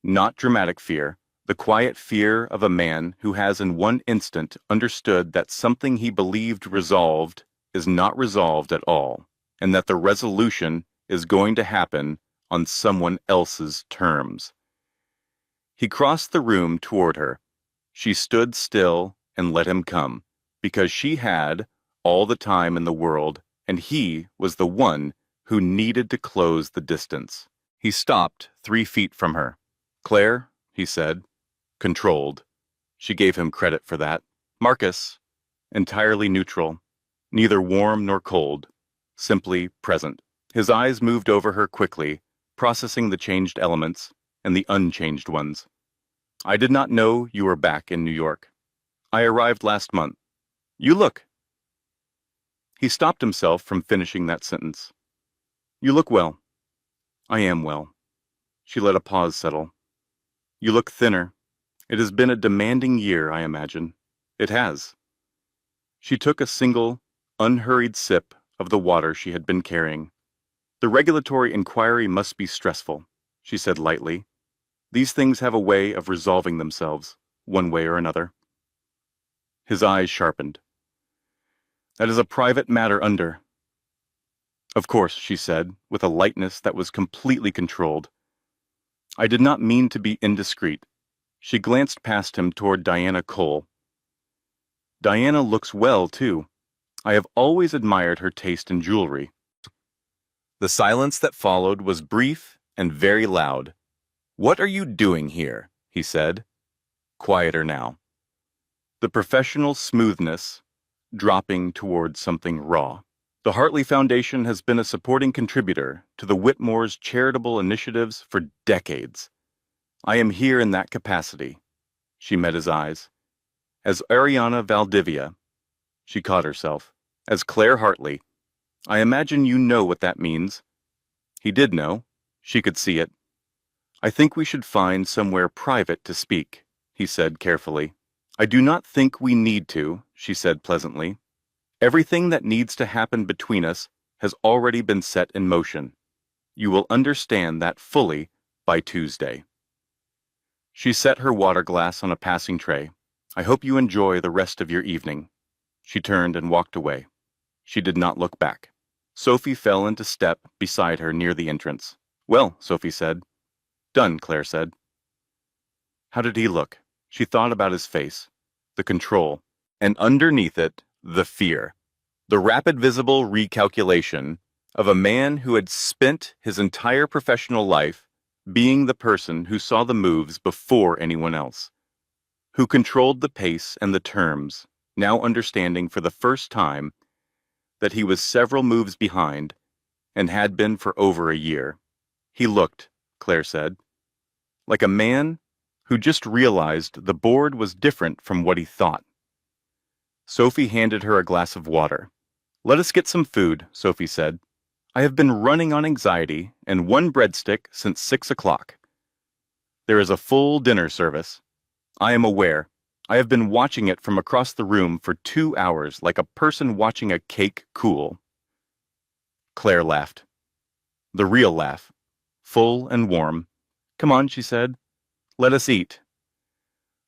Not dramatic fear, the quiet fear of a man who has in one instant understood that something he believed resolved is not resolved at all, and that the resolution is going to happen on someone else's terms. He crossed the room toward her. She stood still and let him come, because she had all the time in the world, and he was the one who needed to close the distance. He stopped 3 feet from her. "Claire," he said, controlled. She gave him credit for that. Marcus, entirely neutral, neither warm nor cold, simply present. His eyes moved over her quickly, processing the changed elements and the unchanged ones. "I did not know you were back in New York. I arrived last month. You look." He stopped himself from finishing that sentence. "You look well." "I am well." She let a pause settle. "You look thinner. It has been a demanding year, I imagine." "It has." She took a single, unhurried sip of the water she had been carrying. "The regulatory inquiry must be stressful," she said lightly. "These things have a way of resolving themselves, one way or another." His eyes sharpened. "That is a private matter under—" "Of course," she said, with a lightness that was completely controlled. "I did not mean to be indiscreet." She glanced past him toward Diana Cole. "Diana looks well, too. I have always admired her taste in jewelry." The silence that followed was brief and very loud. "What are you doing here?" he said. Quieter now. The professional smoothness dropping toward something raw. "The Hartley Foundation has been a supporting contributor to the Whitmore's charitable initiatives for decades. I am here in that capacity." She met his eyes. "As Ariana Valdivia." She caught herself. "As Claire Hartley. I imagine you know what that means." He did know. She could see it. "I think we should find somewhere private to speak," he said carefully. "I do not think we need to," she said pleasantly. "Everything that needs to happen between us has already been set in motion. You will understand that fully by Tuesday." She set her water glass on a passing tray. "I hope you enjoy the rest of your evening." She turned and walked away. She did not look back. Sophie fell into step beside her near the entrance. "Well," Sophie said. "Done," Claire said. How did he look? She thought about his face, the control, and underneath it, the fear. The rapid visible recalculation of a man who had spent his entire professional life being the person who saw the moves before anyone else, who controlled the pace and the terms, now understanding for the first time that he was several moves behind and had been for over a year. He looked, Claire said, like a man who just realized the board was different from what he thought. Sophie handed her a glass of water. "Let us get some food," Sophie said. "I have been running on anxiety and one breadstick since 6 o'clock. There is a full dinner service. I am aware. I have been watching it from across the room for 2 hours like a person watching a cake cool." Claire laughed. The real laugh, full and warm. "Come on," she said. "Let us eat."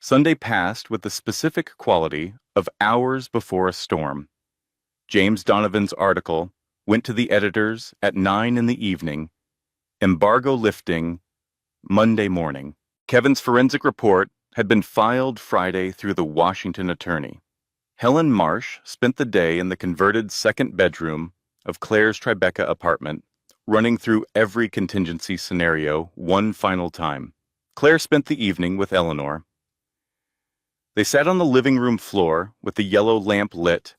Sunday passed with the specific quality of hours before a storm. James Donovan's article went to the editors at 9 in the evening. Embargo lifting Monday morning. Kevin's forensic report had been filed Friday through the Washington attorney. Helen Marsh spent the day in the converted second bedroom of Claire's Tribeca apartment, running through every contingency scenario one final time. Claire spent the evening with Eleanor. They sat on the living room floor with the yellow lamp lit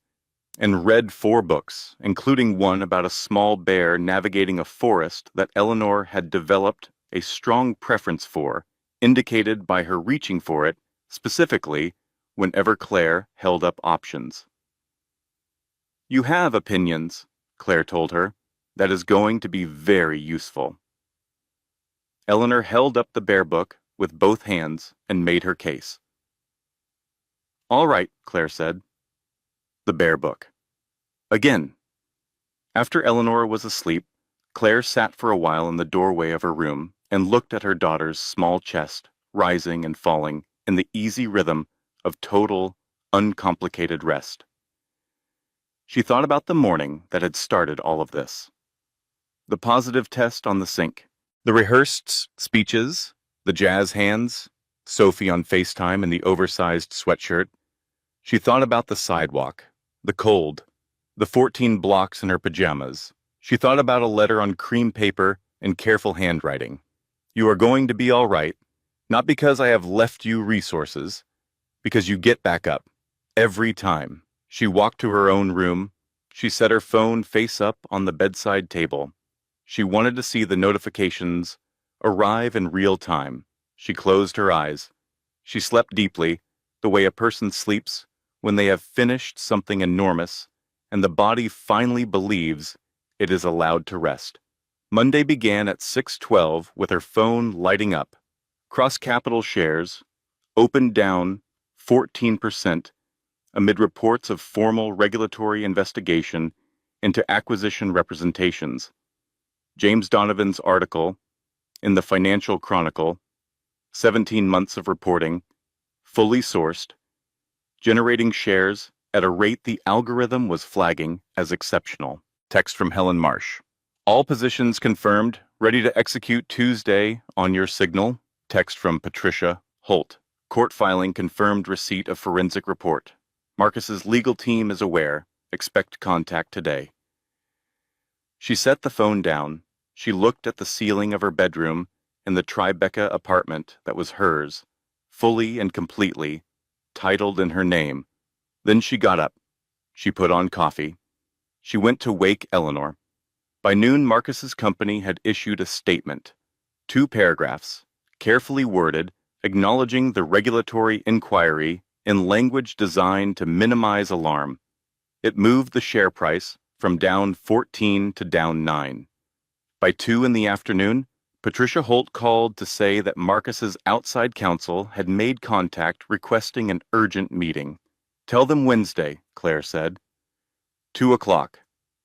and read 4 books, including one about a small bear navigating a forest that Eleanor had developed a strong preference for, indicated by her reaching for it, specifically whenever Claire held up options. "You have opinions," Claire told her. "That is going to be very useful." Eleanor held up the bear book with both hands and made her case. "All right," Claire said. The bear book. Again. After Eleanor was asleep, Claire sat for a while in the doorway of her room and looked at her daughter's small chest, rising and falling in the easy rhythm of total, uncomplicated rest. She thought about the morning that had started all of this. The positive test on the sink, the rehearsed speeches, the jazz hands, Sophie on FaceTime in the oversized sweatshirt. She thought about the sidewalk, the cold, the 14 blocks in her pajamas. She thought about a letter on cream paper and careful handwriting. "You are going to be all right, not because I have left you resources, because you get back up. Every time." She walked to her own room. She set her phone face up on the bedside table. She wanted to see the notifications arrive in real time. She closed her eyes. She slept deeply, the way a person sleeps when they have finished something enormous and the body finally believes it is allowed to rest. Monday began at 6:12 with her phone lighting up. Cross Capital shares opened down 14% amid reports of formal regulatory investigation into acquisition representations. James Donovan's article in the Financial Chronicle, 17 months of reporting, fully sourced, generating shares at a rate the algorithm was flagging as exceptional. Text from Helen Marsh. "All positions confirmed, ready to execute Tuesday on your signal." Text from Patricia Holt. "Court filing confirmed receipt of forensic report. Marcus's legal team is aware. Expect contact today." She set the phone down. She looked at the ceiling of her bedroom in the Tribeca apartment that was hers, fully and completely, titled in her name. Then she got up. She put on coffee. She went to wake Eleanor. By noon, Marcus's company had issued a statement. 2 paragraphs, carefully worded, acknowledging the regulatory inquiry in language designed to minimize alarm. It moved the share price from down 14 to down 9. By 2 in the afternoon, Patricia Holt called to say that Marcus's outside counsel had made contact requesting an urgent meeting. "Tell them Wednesday," Claire said. 2 o'clock.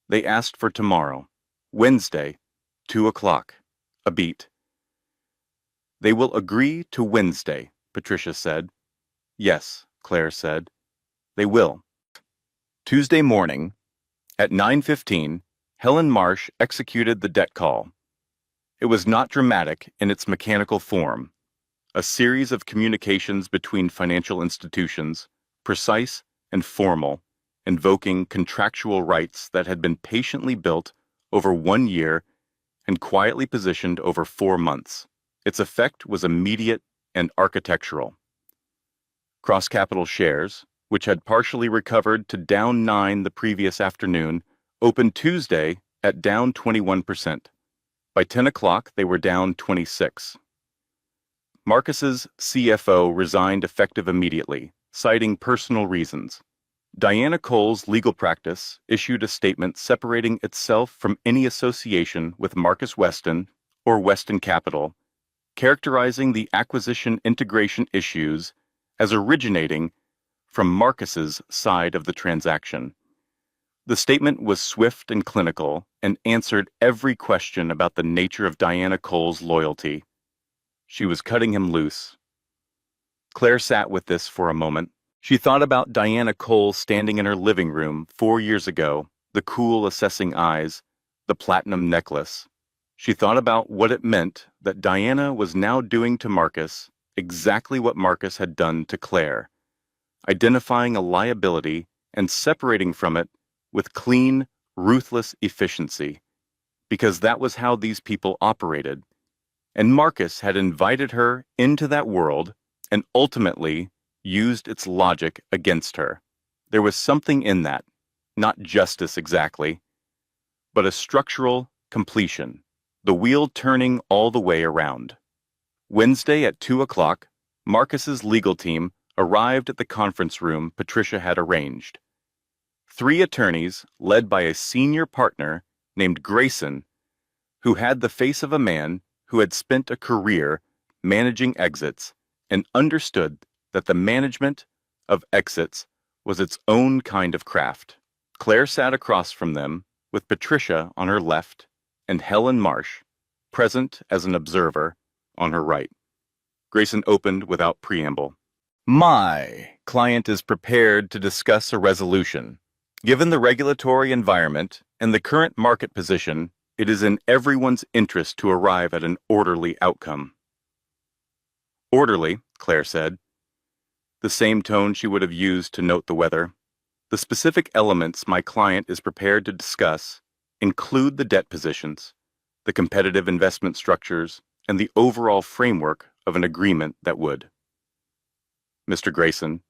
They asked for tomorrow. Wednesday, 2 o'clock. A beat. "They will agree to Wednesday," Patricia said. "Yes," Claire said. "They will." Tuesday morning, at 9:15, Helen Marsh executed the debt call. It was not dramatic in its mechanical form. A series of communications between financial institutions, precise and formal, invoking contractual rights that had been patiently built over 1 year and quietly positioned over 4 months. Its effect was immediate and architectural. Cross-Capital shares, which had partially recovered to down 9 the previous afternoon, opened Tuesday at down 21%. By 10 o'clock, they were down 26. Marcus's CFO resigned effective immediately, citing personal reasons. Diana Cole's legal practice issued a statement separating itself from any association with Marcus Weston or Weston Capital, characterizing the acquisition integration issues as originating from Marcus's side of the transaction. The statement was swift and clinical and answered every question about the nature of Diana Cole's loyalty. She was cutting him loose. Claire sat with this for a moment. She thought about Diana Cole standing in her living room 4 years ago, the cool, assessing eyes, the platinum necklace. She thought about what it meant that Diana was now doing to Marcus exactly what Marcus had done to Claire, identifying a liability and separating from it with clean, ruthless efficiency, because that was how these people operated. And Marcus had invited her into that world and ultimately used its logic against her. There was something in that, not justice exactly, but a structural completion, the wheel turning all the way around. Wednesday at 2 o'clock, Marcus's legal team arrived at the conference room Patricia had arranged. 3 attorneys, led by a senior partner named Grayson, who had the face of a man who had spent a career managing exits and understood that the management of exits was its own kind of craft. Claire sat across from them, with Patricia on her left and Helen Marsh, present as an observer, on her right. Grayson opened without preamble. My client is prepared to discuss a resolution. Given the regulatory environment and the current market position, it is in everyone's interest to arrive at an orderly outcome. Orderly, Claire said, the same tone she would have used to note the weather. The specific elements my client is prepared to discuss include the debt positions, the competitive investment structures, and the overall framework of an agreement that would. Mr. Grayson.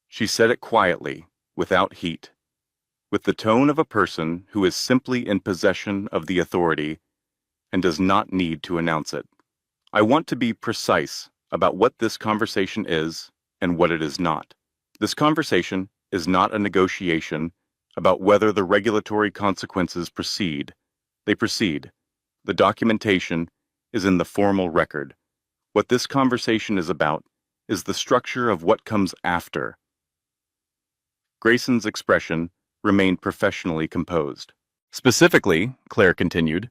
She said it quietly, without heat, with the tone of a person who is simply in possession of the authority and does not need to announce it. I want to be precise about what this conversation is and what it is not. This conversation is not a negotiation about whether the regulatory consequences proceed. They proceed. The documentation is in the formal record. What this conversation is about is the structure of what comes after. Grayson's expression remained professionally composed. Specifically, Claire continued,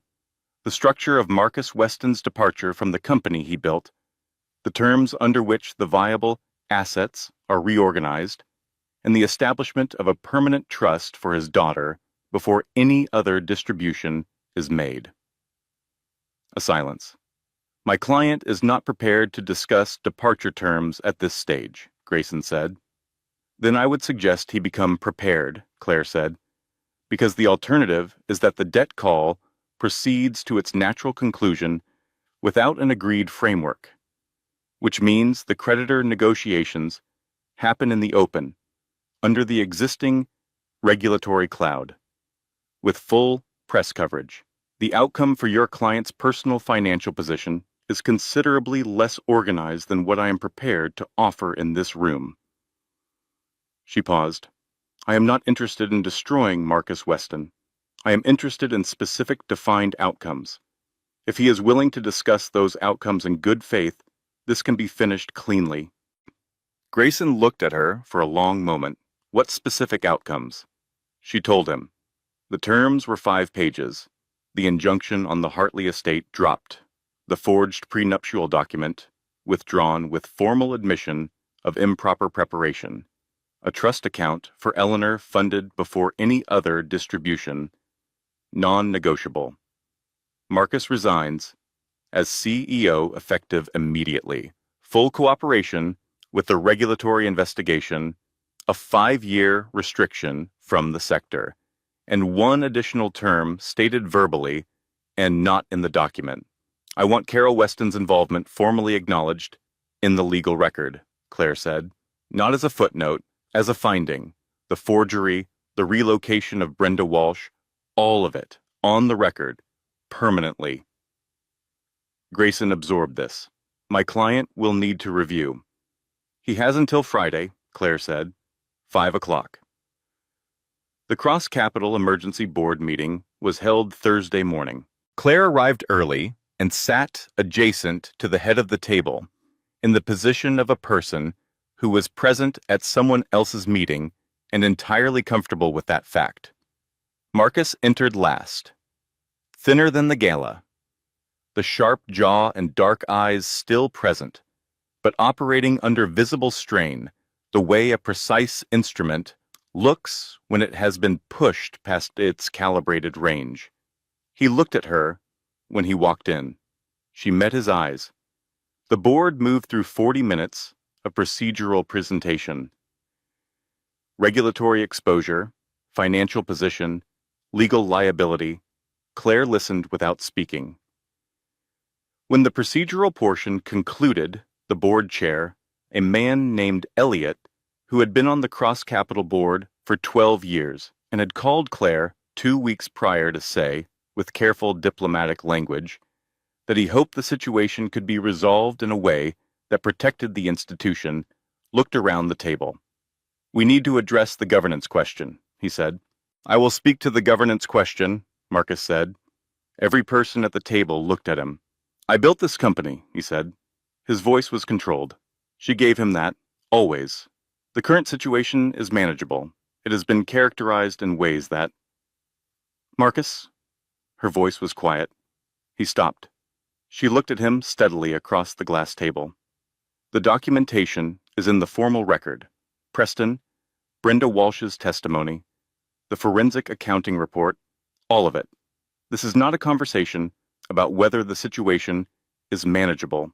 the structure of Marcus Weston's departure from the company he built, the terms under which the viable assets are reorganized, and the establishment of a permanent trust for his daughter before any other distribution is made. A silence. My client is not prepared to discuss departure terms at this stage, Grayson said. Then I would suggest he become prepared, Claire said, because the alternative is that the debt call proceeds to its natural conclusion without an agreed framework, which means the creditor negotiations happen in the open, under the existing regulatory cloud, with full press coverage. The outcome for your client's personal financial position is considerably less organized than what I am prepared to offer in this room. She paused. I am not interested in destroying Marcus Weston. I am interested in specific defined outcomes. If he is willing to discuss those outcomes in good faith, this can be finished cleanly. Grayson looked at her for a long moment. What specific outcomes? She told him. The terms were 5 pages. The injunction on the Hartley estate dropped. The forged prenuptial document withdrawn with formal admission of improper preparation. A trust account for Eleanor funded before any other distribution. Non-negotiable. Marcus resigns as CEO effective immediately. Full cooperation with the regulatory investigation. A 5-year restriction from the sector. and one additional term stated verbally and not in the document. I want Carol Weston's involvement formally acknowledged in the legal record, Claire said. Not as a footnote, as a finding. The forgery, the relocation of Brenda Walsh, all of it, on the record, permanently. Grayson absorbed this. My client will need to review. He has until Friday, Claire said. 5 o'clock. The Cross Capital Emergency Board meeting was held Thursday morning. Claire arrived early and sat adjacent to the head of the table, in the position of a person who was present at someone else's meeting and entirely comfortable with that fact. Marcus entered last, thinner than the gala, the sharp jaw and dark eyes still present, but operating under visible strain, the way a precise instrument looks when it has been pushed past its calibrated range. He looked at her when he walked in. She met his eyes. The board moved through 40 minutes of procedural presentation. Regulatory exposure, financial position, legal liability. Claire listened without speaking. When the procedural portion concluded, the board chair, a man named Elliot, who had been on the Cross Capital Board for 12 years and had called Claire 2 weeks prior to say, with careful diplomatic language, that he hoped the situation could be resolved in a way that protected the institution, looked around the table. We need to address the governance question, he said. I will speak to the governance question, Marcus said. Every person at the table looked at him. I built this company, he said. His voice was controlled. She gave him that, always. The current situation is manageable. It has been characterized in ways that... Marcus? Her voice was quiet. He stopped. She looked at him steadily across the glass table. The documentation is in the formal record. Preston, Brenda Walsh's testimony, the forensic accounting report, all of it. This is not a conversation about whether the situation is manageable.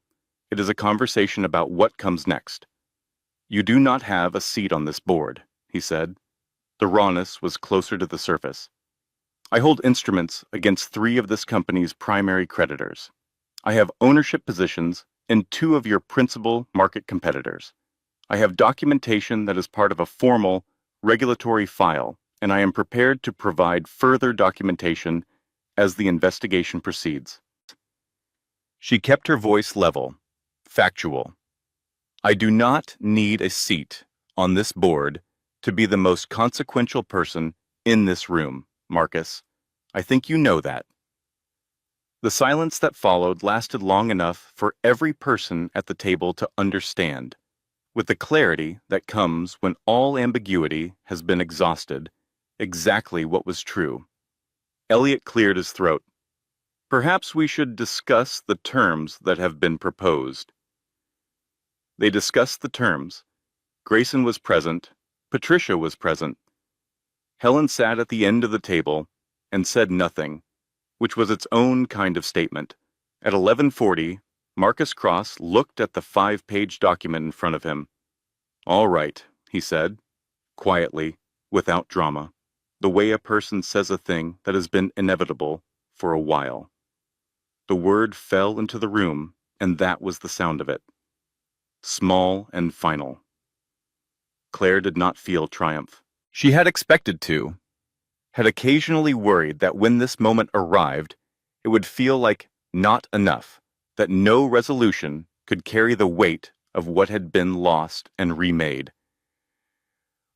It is a conversation about what comes next. You do not have a seat on this board, he said. The rawness was closer to the surface. I hold instruments against 3 of this company's primary creditors. I have ownership positions in 2 of your principal market competitors. I have documentation that is part of a formal regulatory file, and I am prepared to provide further documentation as the investigation proceeds. She kept her voice level, factual. I do not need a seat on this board to be the most consequential person in this room, Marcus. I think you know that. The silence that followed lasted long enough for every person at the table to understand, with the clarity that comes when all ambiguity has been exhausted, exactly what was true. Elliot cleared his throat. Perhaps we should discuss the terms that have been proposed. They discussed the terms. Grayson was present. Patricia was present. Helen sat at the end of the table and said nothing, which was its own kind of statement. At 11:40, Marcus Cross looked at the 5-page document in front of him. All right, he said, quietly, without drama, the way a person says a thing that has been inevitable for a while. The word fell into the room, and that was the sound of it. Small and final. Claire did not feel triumph. She had expected to, had occasionally worried that when this moment arrived, it would feel like not enough, that no resolution could carry the weight of what had been lost and remade.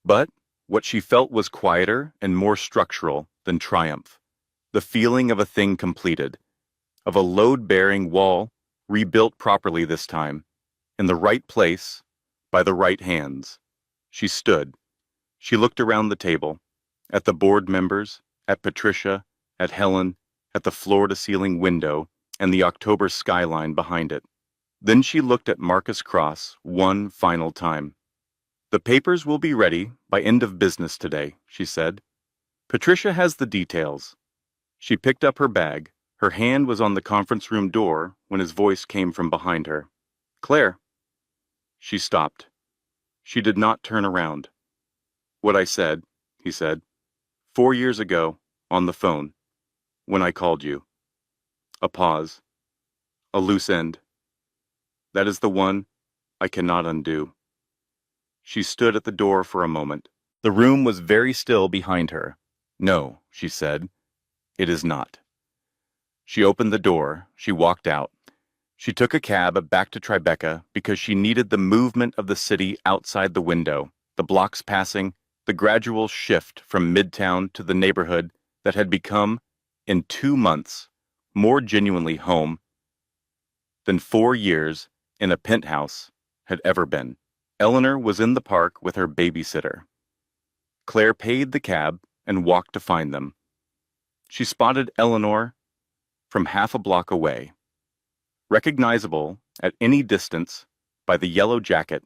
But what she felt was quieter and more structural than triumph, the feeling of a thing completed, of a load-bearing wall rebuilt properly this time, in the right place, by the right hands. She stood. She looked around the table, at the board members, at Patricia, at Helen, at the floor-to-ceiling window, and the October skyline behind it. Then she looked at Marcus Cross one final time. The papers will be ready by end of business today, she said. Patricia has the details. She picked up her bag. Her hand was on the conference room door when his voice came from behind her. Claire. She stopped. She did not turn around. What I said, he said. 4 years ago, on the phone, when I called you. A pause. A loose end. That is the one I cannot undo. She stood at the door for a moment. The room was very still behind her. No, she said, it is not. She opened the door. She walked out. She took a cab back to Tribeca because she needed the movement of the city outside the window, the blocks passing, the gradual shift from Midtown to the neighborhood that had become, in 2 months, more genuinely home than 4 years in a penthouse had ever been. Eleanor was in the park with her babysitter. Claire paid the cab and walked to find them. She spotted Eleanor from half a block away. Recognizable at any distance by the yellow jacket,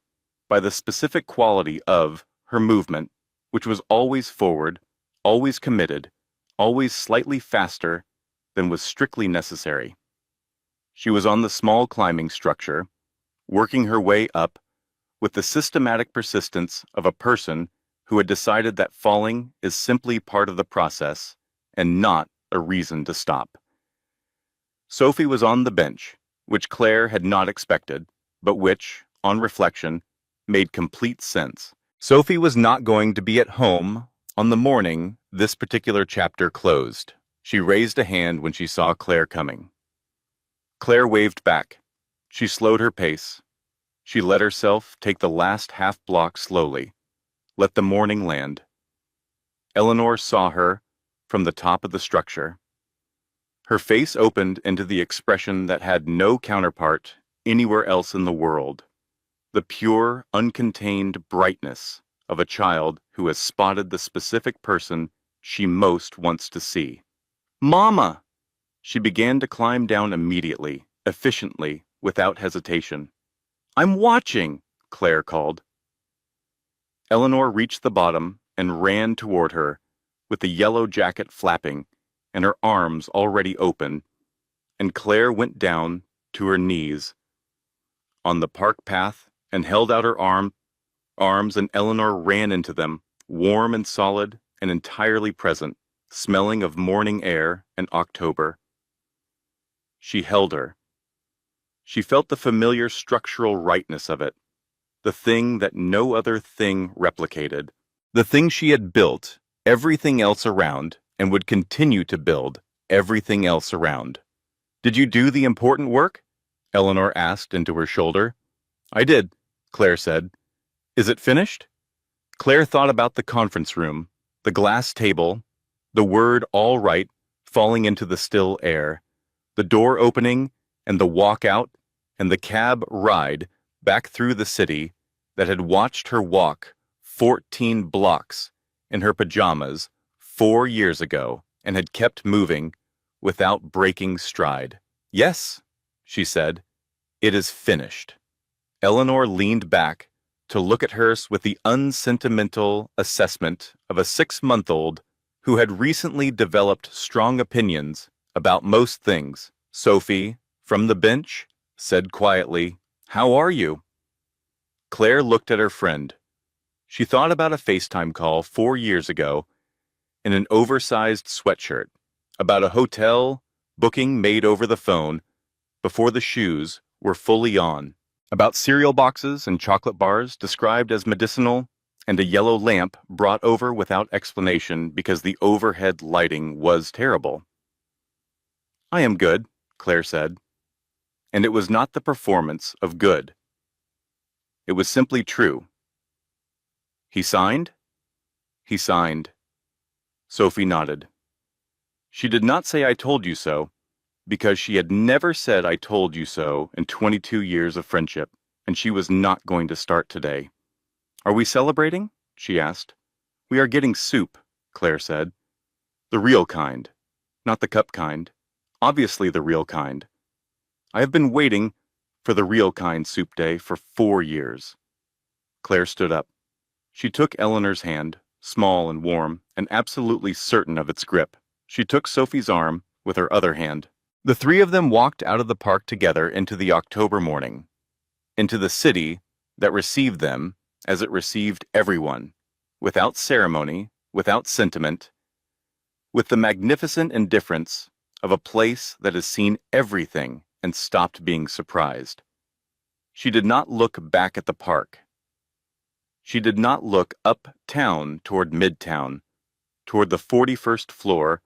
by the specific quality of her movement, which was always forward, always committed, always slightly faster than was strictly necessary. She was on the small climbing structure, working her way up with the systematic persistence of a person who had decided that falling is simply part of the process and not a reason to stop. Sophie was on the bench, which Claire had not expected, but which, on reflection, made complete sense. Sophie was not going to be at home on the morning this particular chapter closed. She raised a hand when she saw Claire coming. Claire waved back. She slowed her pace. She let herself take the last half block slowly, let the morning land. Eleanor saw her from the top of the structure. Her face opened into the expression that had no counterpart anywhere else in the world, the pure, uncontained brightness of a child who has spotted the specific person she most wants to see. "Mama!" She began to climb down immediately, efficiently, without hesitation. "I'm watching," Claire called. Eleanor reached the bottom and ran toward her, with the yellow jacket flapping and her arms already open, and Claire went down to her knees on the park path and held out her arms, and Eleanor ran into them, warm and solid and entirely present, smelling of morning air and October. She held her. She felt the familiar structural rightness of it, the thing that no other thing replicated, the thing she had built everything else around and would continue to build everything else around. "Did you do the important work?" Eleanor asked into her shoulder. "I did," Claire said. "Is it finished?" Claire thought about the conference room, the glass table, the word "all right" falling into the still air, the door opening and the walk out and the cab ride back through the city that had watched her walk 14 blocks in her pajamas 4 years ago and had kept moving without breaking stride. "Yes," she said, "it is finished." Eleanor leaned back to look at her with the unsentimental assessment of a 6-month-old who had recently developed strong opinions about most things. Sophie, from the bench, said quietly, "How are you?" Claire looked at her friend. She thought about a FaceTime call 4 years ago in an oversized sweatshirt, about a hotel booking made over the phone before the shoes were fully on, about cereal boxes and chocolate bars described as medicinal, and a yellow lamp brought over without explanation because the overhead lighting was terrible. "I am good," Claire said. And it was not the performance of good. It was simply true. "He signed?" "He signed." Sophie nodded. She did not say "I told you so," because she had never said "I told you so" in 22 years of friendship, and she was not going to start today. "Are we celebrating?" she asked. "We are getting soup," Claire said. "The real kind, not the cup kind. Obviously the real kind. I have been waiting for the real kind soup day for 4 years." Claire stood up. She took Eleanor's hand, small and warm, and absolutely certain of its grip. She took Sophie's arm with her other hand. The three of them walked out of the park together into the October morning, into the city that received them as it received everyone, without ceremony, without sentiment, with the magnificent indifference of a place that has seen everything and stopped being surprised. She did not look back at the park. She did not look uptown toward Midtown, toward the 41st floor,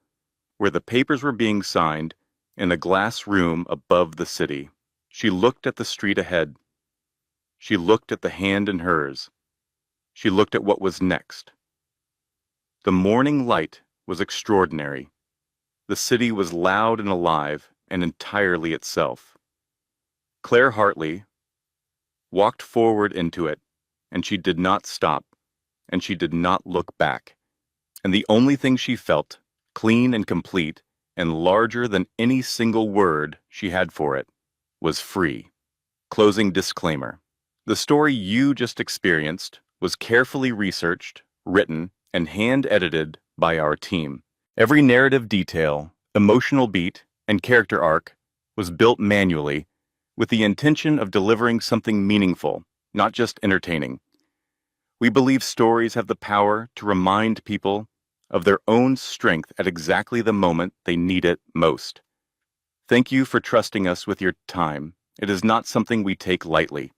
where the papers were being signed in a glass room above the city. She looked at the street ahead. She looked at the hand in hers. She looked at what was next. The morning light was extraordinary. The city was loud and alive and entirely itself. Claire Hartley walked forward into it, and she did not stop, and she did not look back. And the only thing she felt, clean and complete, and larger than any single word she had for it, was free. Closing disclaimer. The story you just experienced was carefully researched, written, and hand-edited by our team. Every narrative detail, emotional beat, and character arc was built manually with the intention of delivering something meaningful, not just entertaining. We believe stories have the power to remind people of their own strength at exactly the moment they need it most. Thank you for trusting us with your time. It is not something we take lightly.